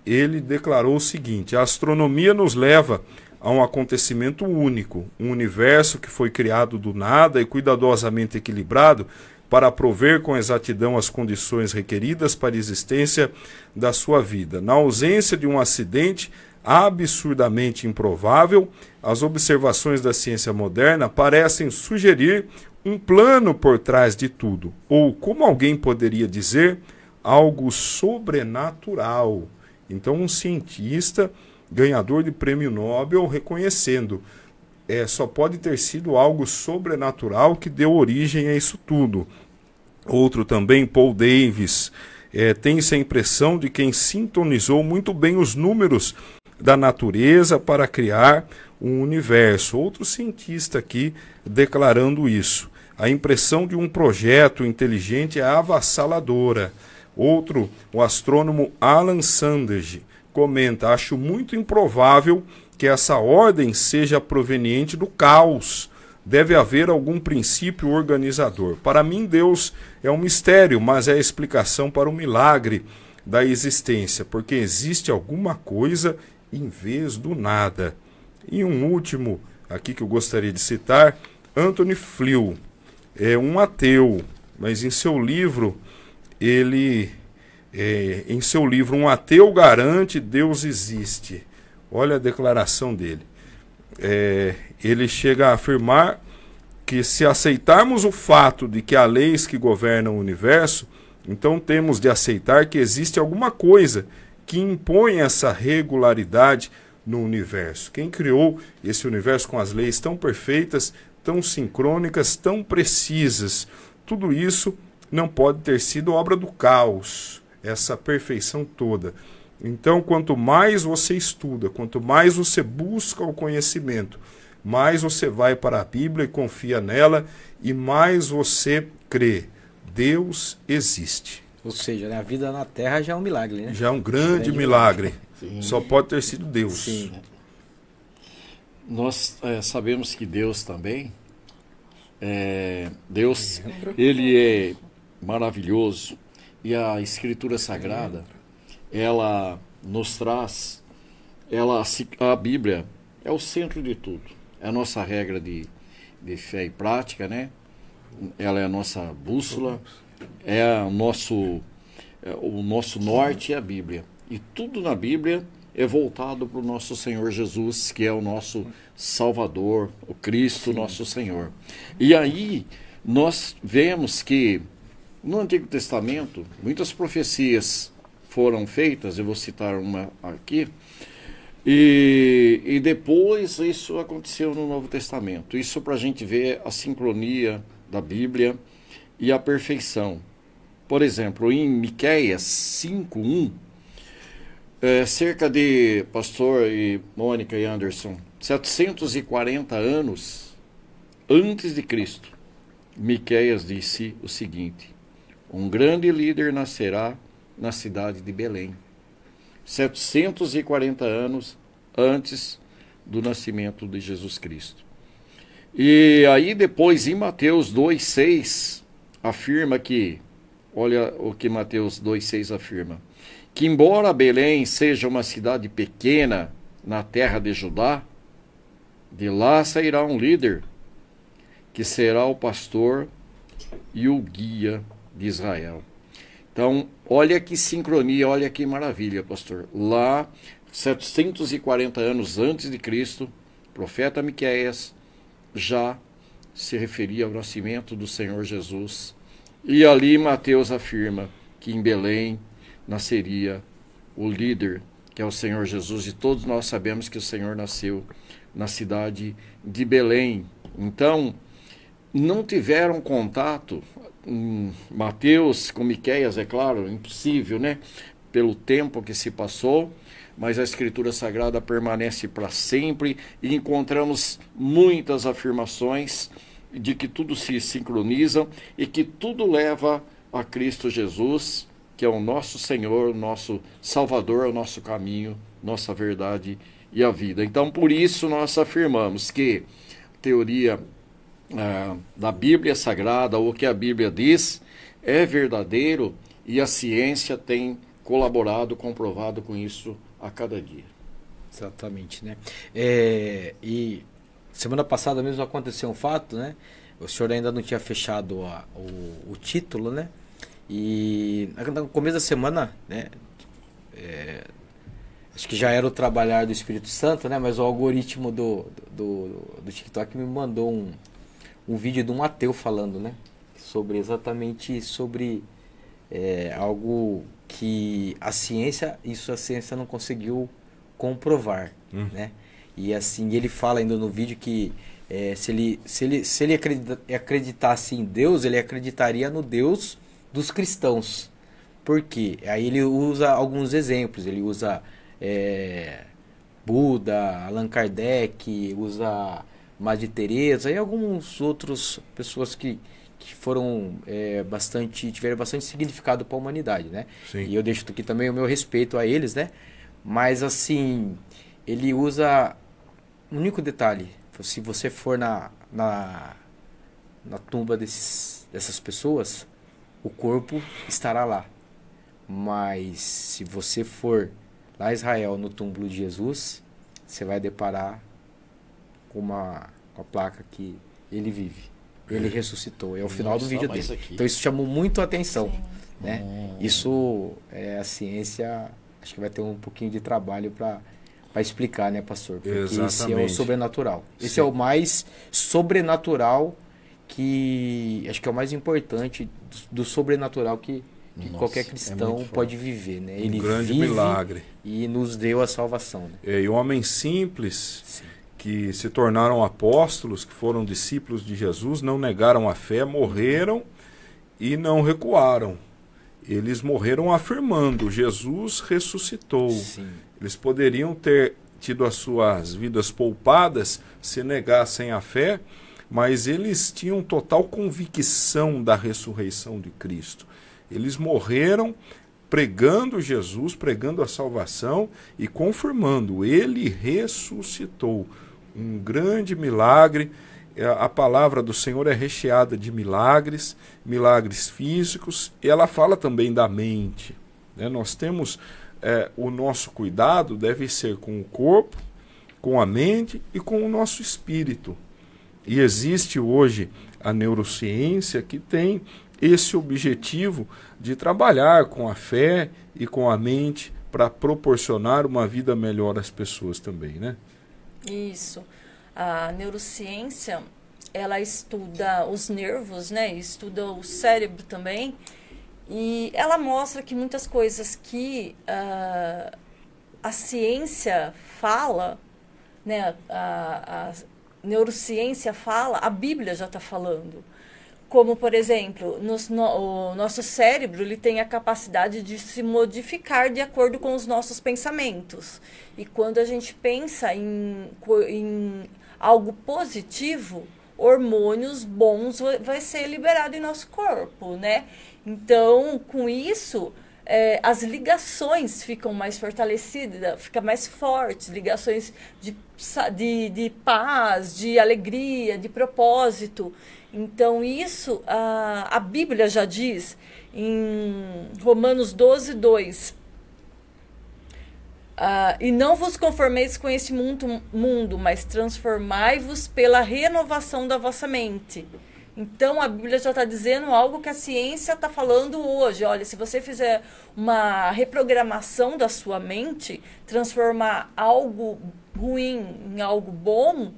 ele declarou o seguinte: a astronomia nos leva a um acontecimento único, um universo que foi criado do nada e cuidadosamente equilibrado para prover com exatidão as condições requeridas para a existência da sua vida. Na ausência de um acidente, absurdamente improvável, as observações da ciência moderna parecem sugerir um plano por trás de tudo, ou, como alguém poderia dizer, algo sobrenatural. Então, um cientista ganhador de prêmio Nobel reconhecendo, só pode ter sido algo sobrenatural que deu origem a isso tudo. Outro também, Paul Davies, tem-se a impressão de quem sintonizou muito bem os números da natureza para criar um universo. Outro cientista aqui declarando isso. A impressão de um projeto inteligente é avassaladora. Outro, o astrônomo Alan Sandage, comenta: acho muito improvável que essa ordem seja proveniente do caos. Deve haver algum princípio organizador. Para mim, Deus é um mistério, mas é a explicação para o milagre da existência, porque existe alguma coisa em vez do nada. E um último aqui que eu gostaria de citar, Anthony Flew, é um ateu, mas em seu livro, Um Ateu Garante Deus Existe. Olha a declaração dele. Ele chega a afirmar que se aceitarmos o fato de que há leis que governam o universo, então temos de aceitar que existe alguma coisa que impõe essa regularidade no universo. Quem criou esse universo com as leis tão perfeitas, tão sincrônicas, tão precisas? Tudo isso não pode ter sido obra do caos, essa perfeição toda. Então, quanto mais você estuda, quanto mais você busca o conhecimento, mais você vai para a Bíblia e confia nela, e mais você crê. Deus existe. Ou seja, né, a vida na Terra já é um milagre, né? Já é um grande milagre. Só pode ter sido Deus. Sim. Nós sabemos que Deus também, Deus, ele é maravilhoso, e a Escritura Sagrada, ela nos traz, a Bíblia é o centro de tudo, é a nossa regra de fé e prática, né? Ela é a nossa bússola, o nosso norte é a Bíblia, e tudo na Bíblia é voltado para o nosso Senhor Jesus, que é o nosso Salvador, o Cristo, nosso Senhor. E aí nós vemos que no Antigo Testamento muitas profecias foram feitas, eu vou citar uma aqui, e depois isso aconteceu no Novo Testamento. Isso para a gente ver a sincronia da Bíblia e a perfeição. Por exemplo, em Miqueias 5:1, cerca de, pastor e Mônica e Anderson, 740 anos antes de Cristo, Miqueias disse o seguinte: um grande líder nascerá na cidade de Belém. 740 anos antes do nascimento de Jesus Cristo. E aí depois em Mateus 2:6 afirma que, olha o que Mateus 2:6 afirma, que embora Belém seja uma cidade pequena na terra de Judá, de lá sairá um líder que será o pastor e o guia de Israel. Então, olha que sincronia, olha que maravilha, pastor. Lá, 740 anos antes de Cristo, o profeta Miqueias já se referia ao nascimento do Senhor Jesus. E ali Mateus afirma que em Belém nasceria o líder, que é o Senhor Jesus. E todos nós sabemos que o Senhor nasceu na cidade de Belém. Então, não tiveram contato Mateus com Miqueias, é claro, impossível, né? Pelo tempo que se passou, mas a Escritura Sagrada permanece para sempre e encontramos muitas afirmações de que tudo se sincroniza e que tudo leva a Cristo Jesus, que é o nosso Senhor, o nosso Salvador, o nosso caminho, nossa verdade e a vida. Então, por isso nós afirmamos que a teoria da Bíblia Sagrada, ou o que a Bíblia diz, é verdadeiro, e a ciência tem colaborado, comprovado com isso a cada dia. Exatamente, né? E semana passada mesmo aconteceu um fato, né? O senhor ainda não tinha fechado o título, né? E no começo da semana, né? acho que já era o trabalhar do Espírito Santo, né? Mas o algoritmo do TikTok me mandou um vídeo de um ateu falando, né? Exatamente sobre algo que a ciência não conseguiu comprovar, né? E assim, ele fala ainda no vídeo que se ele acreditasse em Deus, ele acreditaria no Deus dos cristãos. Por quê? Aí ele usa alguns exemplos, ele usa Buda, Allan Kardec, usa Madre Teresa e alguns outros pessoas que foram tiveram bastante significado para a humanidade, né? Sim. E eu deixo aqui também o meu respeito a eles, né? Mas assim, ele usa um único detalhe: se você for na tumba dessas pessoas, o corpo estará lá. Mas se você for lá em Israel, no túmulo de Jesus, você vai deparar com a placa que ele vive. Ele ressuscitou. É o final do vídeo dele. Então isso chamou muito a atenção. Né? Isso, a ciência, acho que vai ter um pouquinho de trabalho para explicar, né, pastor? Porque esse é o sobrenatural. Esse é o mais sobrenatural que... Acho que é o mais importante do sobrenatural que qualquer cristão pode viver, né? Ele grande vive milagre. E nos deu a salvação. Né? E homens simples que se tornaram apóstolos, que foram discípulos de Jesus, não negaram a fé, morreram e não recuaram. Eles morreram afirmando: Jesus ressuscitou. Sim. Eles poderiam ter tido as suas vidas poupadas se negassem a fé, mas eles tinham total convicção da ressurreição de Cristo. Eles morreram pregando Jesus, pregando a salvação e confirmando: ele ressuscitou. Um grande milagre. A palavra do Senhor é recheada de milagres, milagres físicos, e ela fala também da mente. Né? Nós temos, o nosso cuidado deve ser com o corpo, com a mente e com o nosso espírito. E existe hoje a neurociência que tem esse objetivo de trabalhar com a fé e com a mente para proporcionar uma vida melhor às pessoas também, né? Isso. A neurociência, ela estuda os nervos, né? Estuda o cérebro também. E ela mostra que muitas coisas que a ciência fala, né? A neurociência fala, a Bíblia já está falando. Como, por exemplo, o nosso cérebro ele tem a capacidade de se modificar de acordo com os nossos pensamentos. E quando a gente pensa em algo positivo, hormônios bons vai ser liberado em nosso corpo, né? Então, com isso, as ligações ficam mais fortalecidas, ficam mais fortes, ligações de paz, de alegria, de propósito. Então, isso a Bíblia já diz em Romanos 12, 2. E não vos conformeis com este mundo, mas transformai-vos pela renovação da vossa mente. Então, a Bíblia já está dizendo algo que a ciência está falando hoje. Olha, se você fizer uma reprogramação da sua mente, transformar algo ruim em algo bom,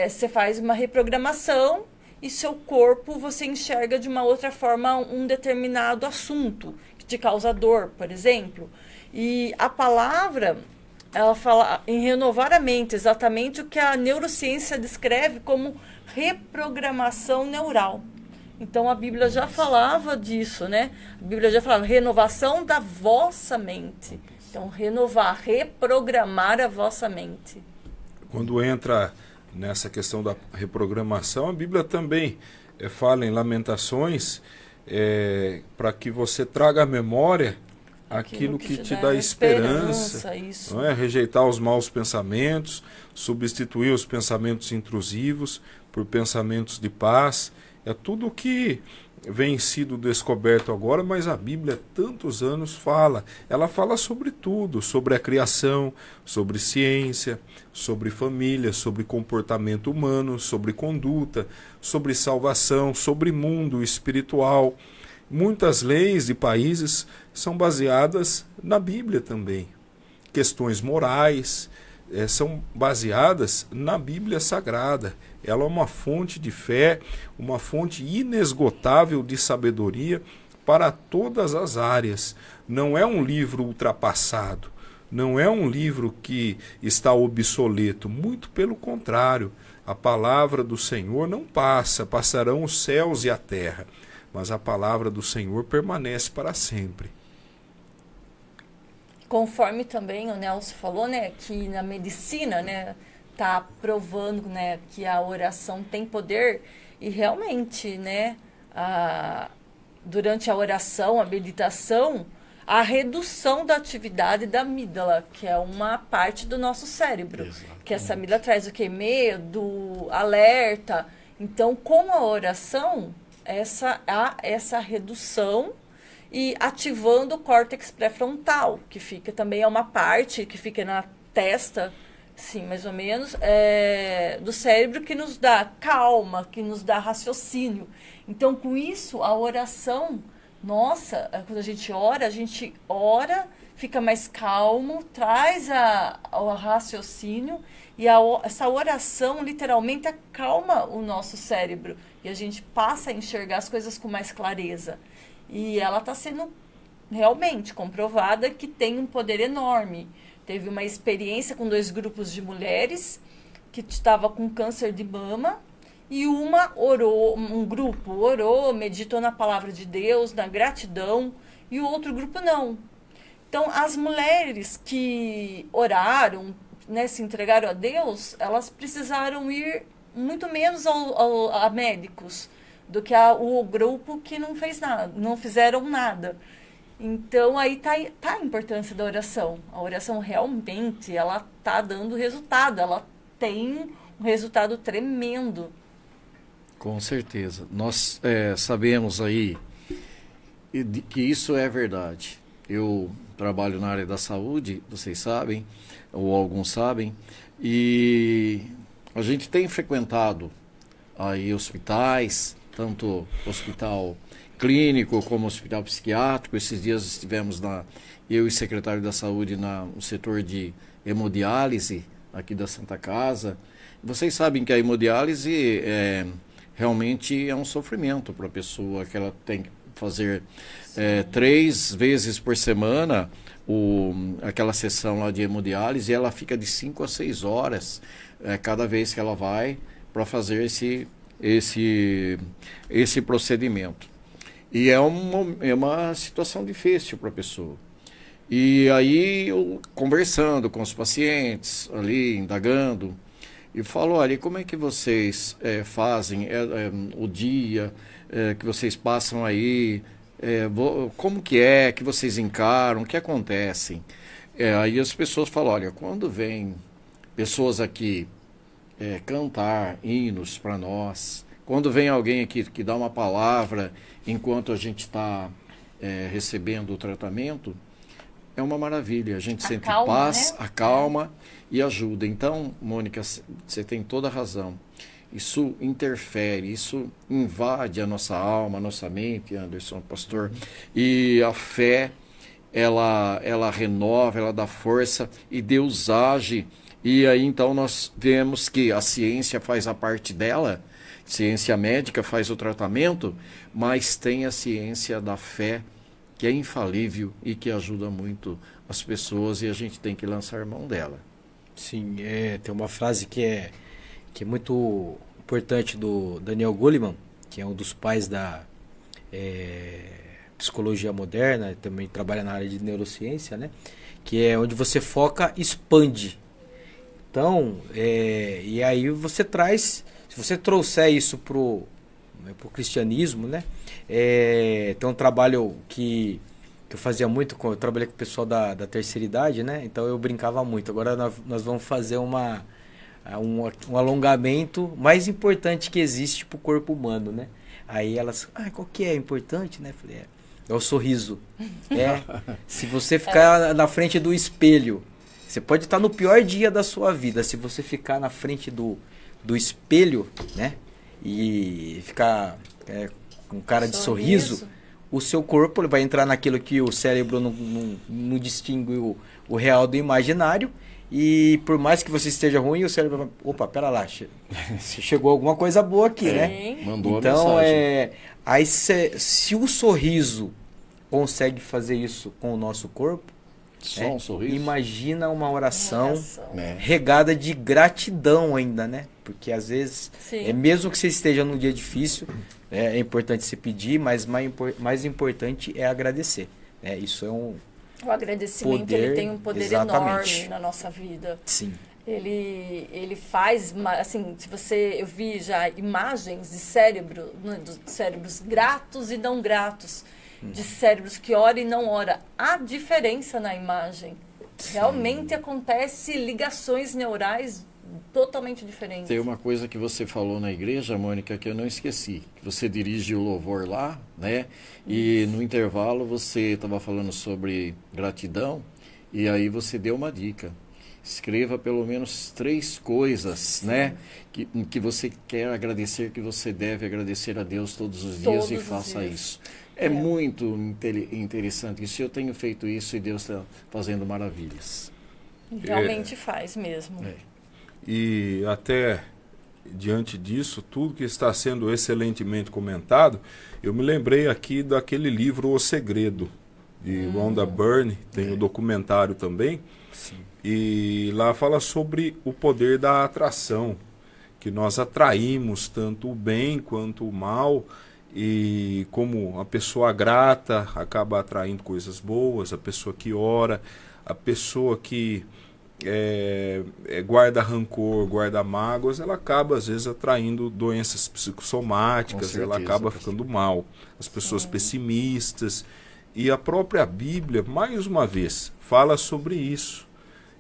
você faz uma reprogramação e seu corpo você enxerga de uma outra forma um determinado assunto que te causa dor, por exemplo. E a palavra, ela fala em renovar a mente, exatamente o que a neurociência descreve como reprogramação neural. Então a Bíblia já falava disso, né? A Bíblia já falava renovação da vossa mente. Então renovar, reprogramar a vossa mente. Quando entra nessa questão da reprogramação, a Bíblia também fala em Lamentações para que você traga à memória aquilo que te dá esperança, isso. Não é? Rejeitar os maus pensamentos, substituir os pensamentos intrusivos por pensamentos de paz. É tudo que vem sido descoberto agora, mas a Bíblia há tantos anos fala. Ela fala sobre tudo, sobre a criação, sobre ciência, sobre família, sobre comportamento humano, sobre conduta, sobre salvação, sobre mundo espiritual. Muitas leis de países são baseadas na Bíblia também. questões morais, são baseadas na Bíblia Sagrada. Ela é uma fonte de fé, uma fonte inesgotável de sabedoria para todas as áreas. Não é um livro ultrapassado, não é um livro que está obsoleto, muito pelo contrário. A palavra do Senhor não passa, passarão os céus e a terra, mas a palavra do Senhor permanece para sempre. Conforme também o Nelson falou, né, que na medicina, né, tá provando, né, que a oração tem poder, e realmente, né, durante a oração, a meditação, a redução da atividade da amígdala, que é uma parte do nosso cérebro. Exatamente. Que essa amígdala traz o quê? Medo, alerta. Então, com a oração, há essa redução e ativando o córtex pré-frontal, que fica também é uma parte que fica na testa, sim, mais ou menos, do cérebro, que nos dá calma, que nos dá raciocínio. Então, com isso, a oração, nossa, quando a gente ora, fica mais calmo, traz o raciocínio, e essa oração literalmente acalma o nosso cérebro, e a gente passa a enxergar as coisas com mais clareza. E ela está sendo realmente comprovada que tem um poder enorme. Teve uma experiência com 2 grupos de mulheres que estavam com câncer de mama, e um grupo orou, meditou na palavra de Deus, na gratidão, e o outro grupo não. Então, as mulheres que oraram, né, se entregaram a Deus, elas precisaram ir muito menos a médicos do que o grupo que não fez nada, não fizeram nada. Então, aí tá a importância da oração. A oração realmente, ela tá dando resultado, ela tem um resultado tremendo. Com certeza. Nós sabemos aí que isso é verdade. Eu trabalho na área da saúde, vocês sabem, ou alguns sabem, e a gente tem frequentado aí hospitais, tanto hospital clínico como hospital psiquiátrico. Esses dias estivemos eu e o secretário da saúde no setor de hemodiálise aqui da Santa Casa. Vocês sabem que a hemodiálise realmente é um sofrimento para a pessoa, que ela tem que fazer 3 vezes por semana aquela sessão lá de hemodiálise, e ela fica de 5 a 6 horas cada vez que ela vai para fazer esse procedimento. E é uma situação difícil para a pessoa. E aí eu conversando com os pacientes ali, indagando, e falo, olha, como é que vocês fazem o dia que vocês passam aí, como que vocês encaram, o que acontece? Aí as pessoas falam, olha, quando vem pessoas aqui cantar hinos para nós, quando vem alguém aqui que dá uma palavra enquanto a gente está recebendo o tratamento, é uma maravilha, a gente sente paz, né? Acalma e ajuda. Então, Mônica, você tem toda a razão. Isso interfere, isso invade a nossa alma, a nossa mente, Anderson, pastor. E a fé, ela renova, ela dá força, e Deus age. E aí, então, nós vemos que a ciência faz a parte dela, ciência médica faz o tratamento, mas tem a ciência da fé, que é infalível e que ajuda muito as pessoas, e a gente tem que lançar mão dela. Sim, tem uma frase que é muito importante do Daniel Goleman, que é um dos pais da psicologia moderna, também trabalha na área de neurociência, né? Que é onde você foca, expande. Então, e aí você traz, se você trouxer isso pro cristianismo, né? Tem um trabalho que eu fazia muito, eu trabalhei com o pessoal da terceira idade, né? Então eu brincava muito. Agora nós vamos fazer um alongamento mais importante que existe para o corpo humano, né? Aí elas, qual que é importante, né? Falei, é o sorriso. Se você ficar na frente do espelho, você pode estar no pior dia da sua vida. Se você ficar na frente do espelho, né? E ficar com cara de sorriso, o seu corpo ele vai entrar naquilo que o cérebro não distingue o real do imaginário. E por mais que você esteja ruim, o cérebro vai... Opa, pera lá. Chegou alguma coisa boa aqui, né? Mandou então, a mensagem. Aí se o sorriso consegue fazer isso com o nosso corpo, Só um sorriso. imagina uma oração É. regada de gratidão ainda, né? Porque às vezes, Sim. mesmo que você esteja num dia difícil, é importante se pedir, mas mais importante é agradecer. Isso é um... O agradecimento Poder, ele tem um poder exatamente. enorme na nossa vida. Sim. Ele faz, assim, eu vi já imagens de cérebro, dos cérebros gratos e não gratos, de cérebros que ora e não ora. Há diferença na imagem. Realmente acontece ligações neurais totalmente diferentes. Tem uma coisa que você falou na igreja, Mônica, que eu não esqueci. Que você dirige o louvor lá, né? E no intervalo você estava falando sobre gratidão e aí você deu uma dica. Escreva pelo menos 3 coisas, né? Que você quer agradecer, que você deve agradecer a Deus todos os dias e faça isso. É muito interessante isso. Eu tenho feito isso e Deus está fazendo maravilhas. Realmente faz mesmo. E até diante disso, tudo que está sendo excelentemente comentado, eu me lembrei aqui daquele livro O Segredo, de Rhonda Byrne, tem o documentário também. Sim. E lá fala sobre o poder da atração, que nós atraímos tanto o bem quanto o mal, e como a pessoa grata acaba atraindo coisas boas, a pessoa que ora, a pessoa que guarda rancor, guarda mágoas, ela acaba às vezes atraindo doenças psicossomáticas, ela acaba ficando mal. As pessoas pessimistas, e a própria Bíblia, mais uma vez, fala sobre isso.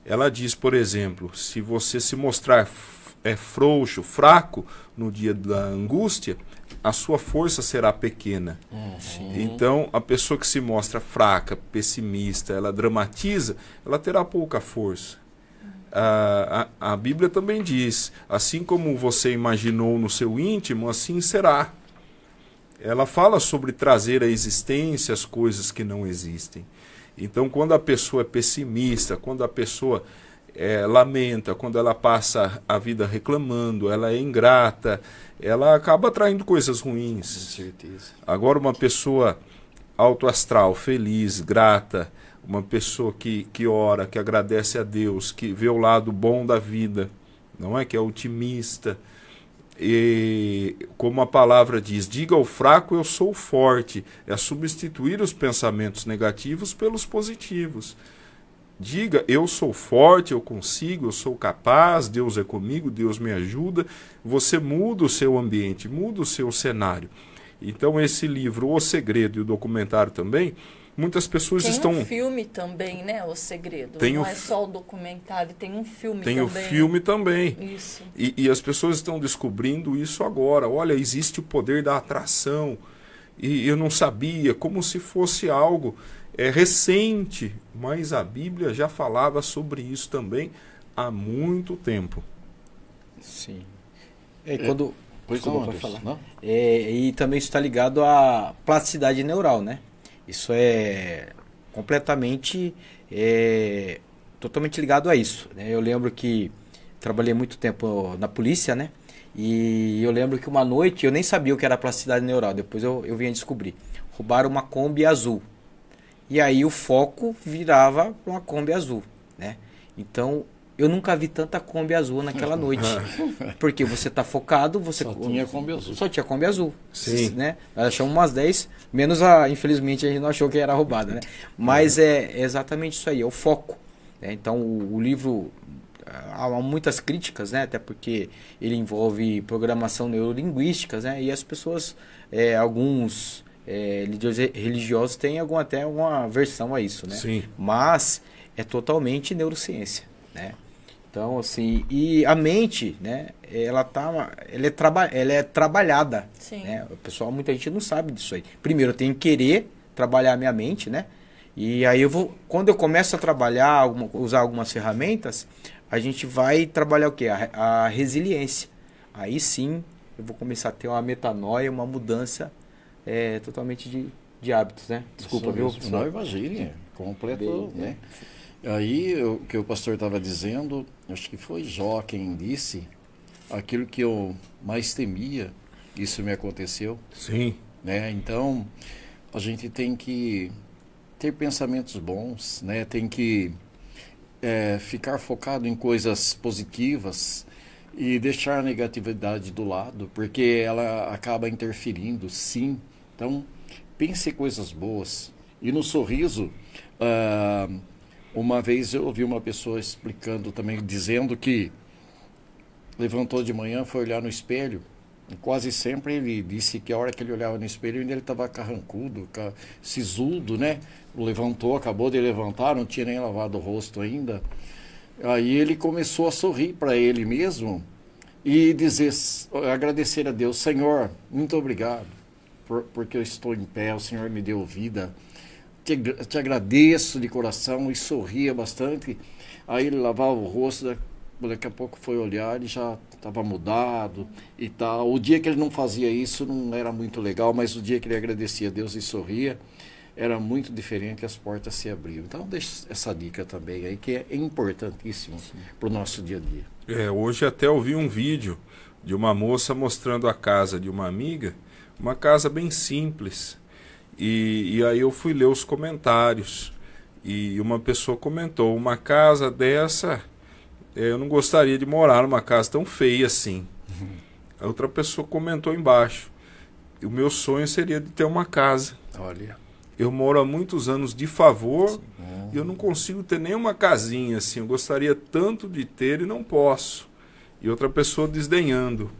Ela diz, por exemplo, se você se mostrar frouxo, fraco no dia da angústia, a sua força será pequena. Então, a pessoa que se mostra fraca, pessimista, ela dramatiza, ela terá pouca força. A Bíblia também diz, assim como você imaginou no seu íntimo, assim será. Ela fala sobre trazer à existência as coisas que não existem. Então, quando a pessoa é pessimista, quando a pessoa lamenta, quando ela passa a vida reclamando, ela é ingrata, ela acaba atraindo coisas ruins. Com certeza. Agora, uma pessoa autoastral, feliz, grata, uma pessoa que ora, que agradece a Deus, que vê o lado bom da vida, não é? Que é otimista. E como a palavra diz, diga ao fraco eu sou forte, é substituir os pensamentos negativos pelos positivos. Diga eu sou forte, eu consigo, eu sou capaz, Deus é comigo, Deus me ajuda. Você muda o seu ambiente, muda o seu cenário. Então esse livro, O Segredo, e o documentário também, muitas pessoas tem um filme também, né? O Segredo. Não é só o documentário, tem um filme também. Tem o filme também. Isso. E as pessoas estão descobrindo isso agora. Olha, existe o poder da atração. E eu não sabia, como se fosse algo recente. Mas a Bíblia já falava sobre isso também há muito tempo. Sim. Quando... Desculpa, pode falar. Não? E também isso está ligado à plasticidade neural, né? Isso é completamente, totalmente ligado a isso, né? Eu lembro que trabalhei muito tempo na polícia, né? E eu lembro que uma noite, eu nem sabia o que era plasticidade neural, depois eu vim a descobrir. Roubaram uma Kombi azul. E aí o foco virava para uma Kombi azul, né? Então, eu nunca vi tanta Kombi azul naquela noite. Porque você tá focado, você... Só tinha Kombi azul. Só tinha Kombi azul. Sim. Né? Nós achamos umas 10, menos infelizmente a gente não achou que era roubada, né? Mas é exatamente isso aí, é o foco. Né? Então o livro, há muitas críticas, né? Até porque ele envolve programação neurolinguística, né? E as pessoas, alguns religiosos têm até alguma versão a isso, né? Sim. Mas é totalmente neurociência, né? Então, assim, e a mente, né, ela é trabalhada, Sim. né? O pessoal, muita gente não sabe disso aí. Primeiro, eu tenho que querer trabalhar a minha mente, né? E aí quando eu começo a trabalhar, usar algumas ferramentas, a gente vai trabalhar o quê? A resiliência. Aí sim, eu vou começar a ter uma metanoia, uma mudança totalmente de de hábitos, né? Desculpa, viu? Não, imagine, completo, né? Aí, o que o pastor estava dizendo, acho que foi Jó quem disse, aquilo que eu mais temia, isso me aconteceu. Sim. Né? Então, a gente tem que ter pensamentos bons, né? Tem que ficar focado em coisas positivas e deixar a negatividade do lado, porque ela acaba interferindo, sim. Então, pense em coisas boas. E no sorriso, uma vez eu ouvi uma pessoa explicando também, dizendo que levantou de manhã, foi olhar no espelho, e quase sempre ele disse que a hora que ele olhava no espelho, ainda ele estava carrancudo, sisudo, né? Levantou, acabou de levantar, não tinha nem lavado o rosto ainda. Aí ele começou a sorrir para ele mesmo e dizer, agradecer a Deus, Senhor, muito obrigado, porque eu estou em pé, o Senhor me deu vida. Te agradeço de coração, e sorria bastante. Aí ele lavava o rosto, daqui a pouco foi olhar e já estava mudado e tal. O dia que ele não fazia isso não era muito legal, mas o dia que ele agradecia a Deus e sorria, era muito diferente, as portas se abriam. Então deixa essa dica também aí, que é importantíssimo para o nosso dia a dia. Hoje até ouvi um vídeo de uma moça mostrando a casa de uma amiga, uma casa bem simples. E aí eu fui ler os comentários e uma pessoa comentou, uma casa dessa, eu não gostaria de morar numa casa tão feia assim. A outra pessoa comentou embaixo, o meu sonho seria de ter uma casa. Olha, eu moro há muitos anos de favor e eu não consigo ter nenhuma casinha assim, eu gostaria tanto de ter e não posso. E outra pessoa desdenhando.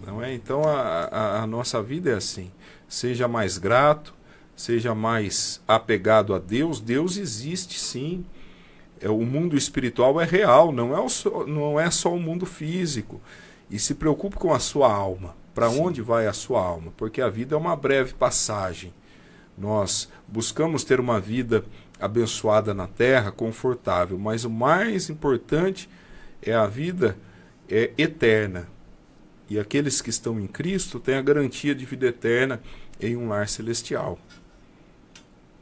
Não é? Então a nossa vida é assim. Seja mais grato, seja mais apegado a Deus. Deus existe sim. O mundo espiritual é real, não é só o mundo físico. E se preocupe com a sua alma. Para onde vai a sua alma? Porque a vida é uma breve passagem. Nós buscamos ter uma vida abençoada na terra, confortável, mas o mais importante é a vida eterna. E aqueles que estão em Cristo têm a garantia de vida eterna em um lar celestial.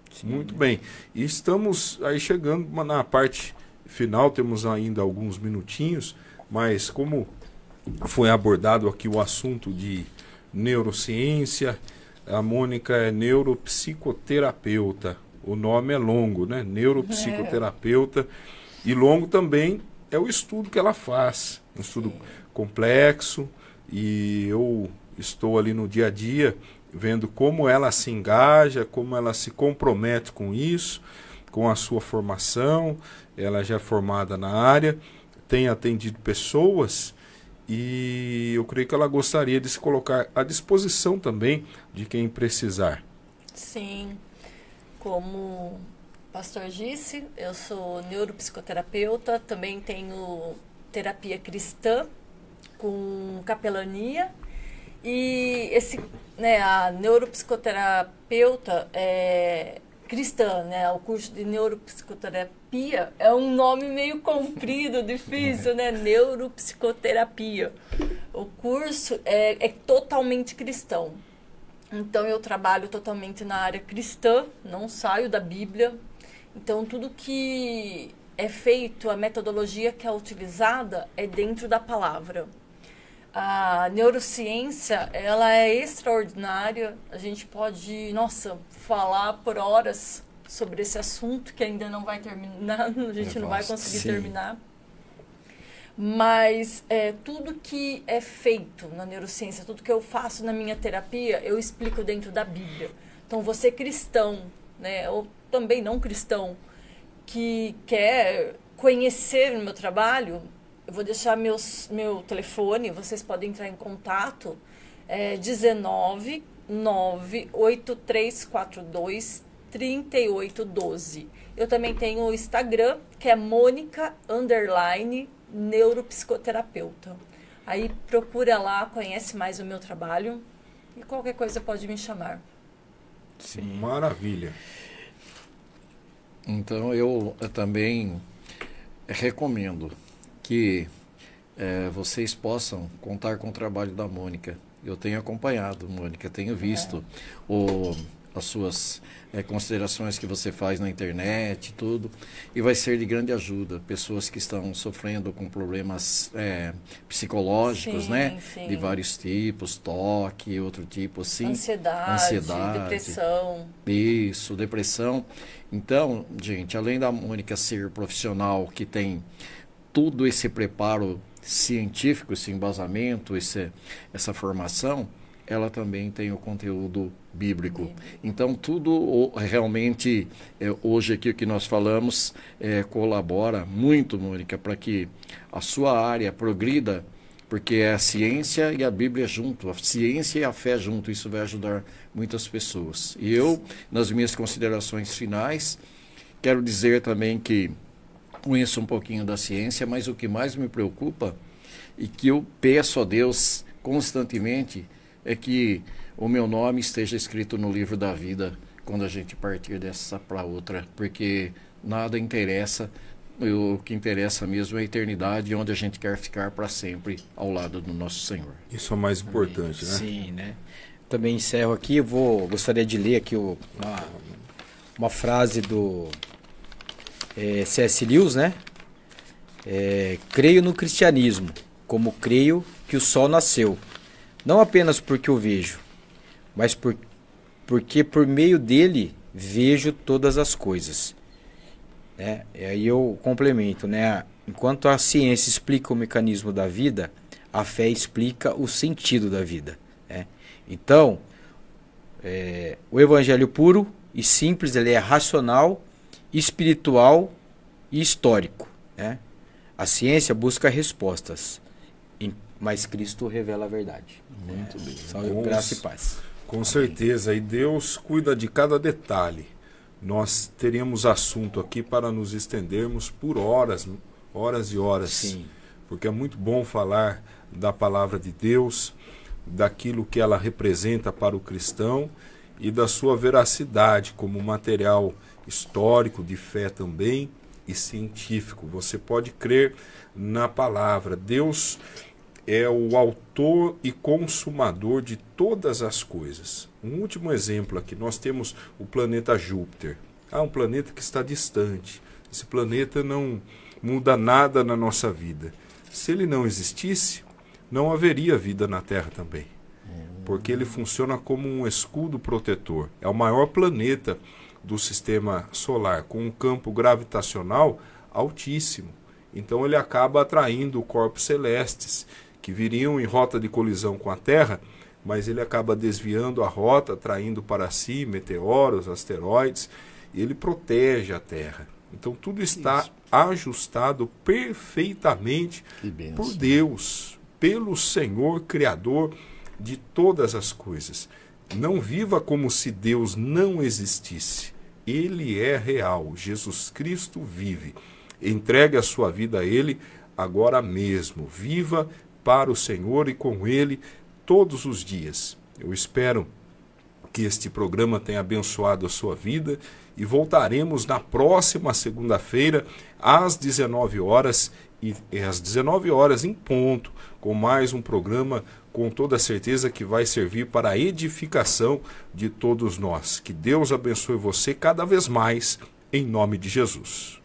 Sim. Muito bem. E estamos aí chegando na parte final, temos ainda alguns minutinhos, mas como foi abordado aqui o assunto de neurociência, a Mônica é neuropsicoterapeuta. O nome é longo, né? Neuropsicoterapeuta. E longo também é o estudo que ela faz. Um estudo complexo. E eu estou ali no dia a dia vendo como ela se engaja, como ela se compromete com isso, com a sua formação. Ela já é formada na área, tem atendido pessoas e eu creio que ela gostaria de se colocar à disposição também de quem precisar. Sim, como o pastor disse, eu sou neuropsicoterapeuta, também tenho terapia cristã com capelania. E a neuropsicoterapeuta cristã, né? O curso de neuropsicoterapia é um nome meio comprido, difícil, né? Neuropsicoterapia. O curso é totalmente cristão. Então eu trabalho totalmente na área cristã, não saio da Bíblia. Então tudo que é feito, a metodologia que é utilizada é dentro da palavra. A neurociência, ela é extraordinária. A gente pode, falar por horas sobre esse assunto que ainda não vai terminar, a gente não vai conseguir terminar. Mas tudo que é feito na neurociência, tudo que eu faço na minha terapia, eu explico dentro da Bíblia. Então, você cristão, né, ou também não cristão, que quer conhecer o meu trabalho, eu vou deixar meu telefone, vocês podem entrar em contato, 19 98342 3812. Eu também tenho o Instagram, que é Mônica_neuropsicoterapeuta. Aí procura lá, conhece mais o meu trabalho e qualquer coisa pode me chamar. Sim. Maravilha. Então eu também recomendo que vocês possam contar com o trabalho da Mônica. Eu tenho acompanhado, Mônica, tenho visto as suas considerações que você faz na internet, tudo, e vai ser de grande ajuda. Pessoas que estão sofrendo com problemas psicológicos, sim, né? Sim. De vários tipos, toque, outro tipo assim. Ansiedade, depressão. Isso, depressão. Então, gente, além da Mônica ser profissional que tem todo esse preparo científico, esse embasamento, essa formação, ela também tem o conteúdo bíblico. Então, tudo realmente, hoje aqui o que nós falamos, colabora muito, Mônica, para que a sua área progrida, porque é a ciência e a Bíblia junto, a ciência e a fé junto, isso vai ajudar muitas pessoas. E eu, nas minhas considerações finais, quero dizer também que conheço um pouquinho da ciência, mas o que mais me preocupa e que eu peço a Deus constantemente é que o meu nome esteja escrito no livro da vida quando a gente partir dessa para outra, porque nada interessa, o que interessa mesmo é a eternidade, onde a gente quer ficar para sempre ao lado do nosso Senhor. Isso é o mais importante, né? Sim, né? Também encerro aqui, gostaria de ler aqui uma frase do C.S. Lewis, né? Creio no cristianismo, como creio que o sol nasceu, não apenas porque o vejo, mas porque por meio dele vejo todas as coisas. E aí eu complemento, né? Enquanto a ciência explica o mecanismo da vida, a fé explica o sentido da vida. Né? Então, o evangelho puro e simples, ele é racional, espiritual e histórico. Né? A ciência busca respostas, mas Cristo revela a verdade. Muito bem. Salve, graça e paz. Com certeza, e Deus cuida de cada detalhe. Nós teríamos assunto aqui para nos estendermos por horas e horas. Sim. Porque é muito bom falar da palavra de Deus, daquilo que ela representa para o cristão e da sua veracidade como material histórico, de fé também e científico. Você pode crer na palavra. Deus é o autor e consumador de todas as coisas. Um último exemplo aqui, nós temos o planeta Júpiter. Um planeta que está distante. Esse planeta não muda nada na nossa vida. Se ele não existisse, não haveria vida na Terra também. Porque ele funciona como um escudo protetor. É o maior planeta do sistema solar, com um campo gravitacional altíssimo. Então ele acaba atraindo corpos celestes, que viriam em rota de colisão com a Terra, mas ele acaba desviando a rota, atraindo para si meteoros, asteroides, e ele protege a Terra. Então tudo está ajustado perfeitamente por Deus, pelo Senhor Criador de todas as coisas. Não viva como se Deus não existisse. Ele é real, Jesus Cristo vive. Entregue a sua vida a Ele agora mesmo. Viva para o Senhor e com Ele todos os dias. Eu espero que este programa tenha abençoado a sua vida e voltaremos na próxima segunda-feira às 19 horas e às 19 horas em ponto, com mais um programa com toda certeza que vai servir para a edificação de todos nós. Que Deus abençoe você cada vez mais, em nome de Jesus.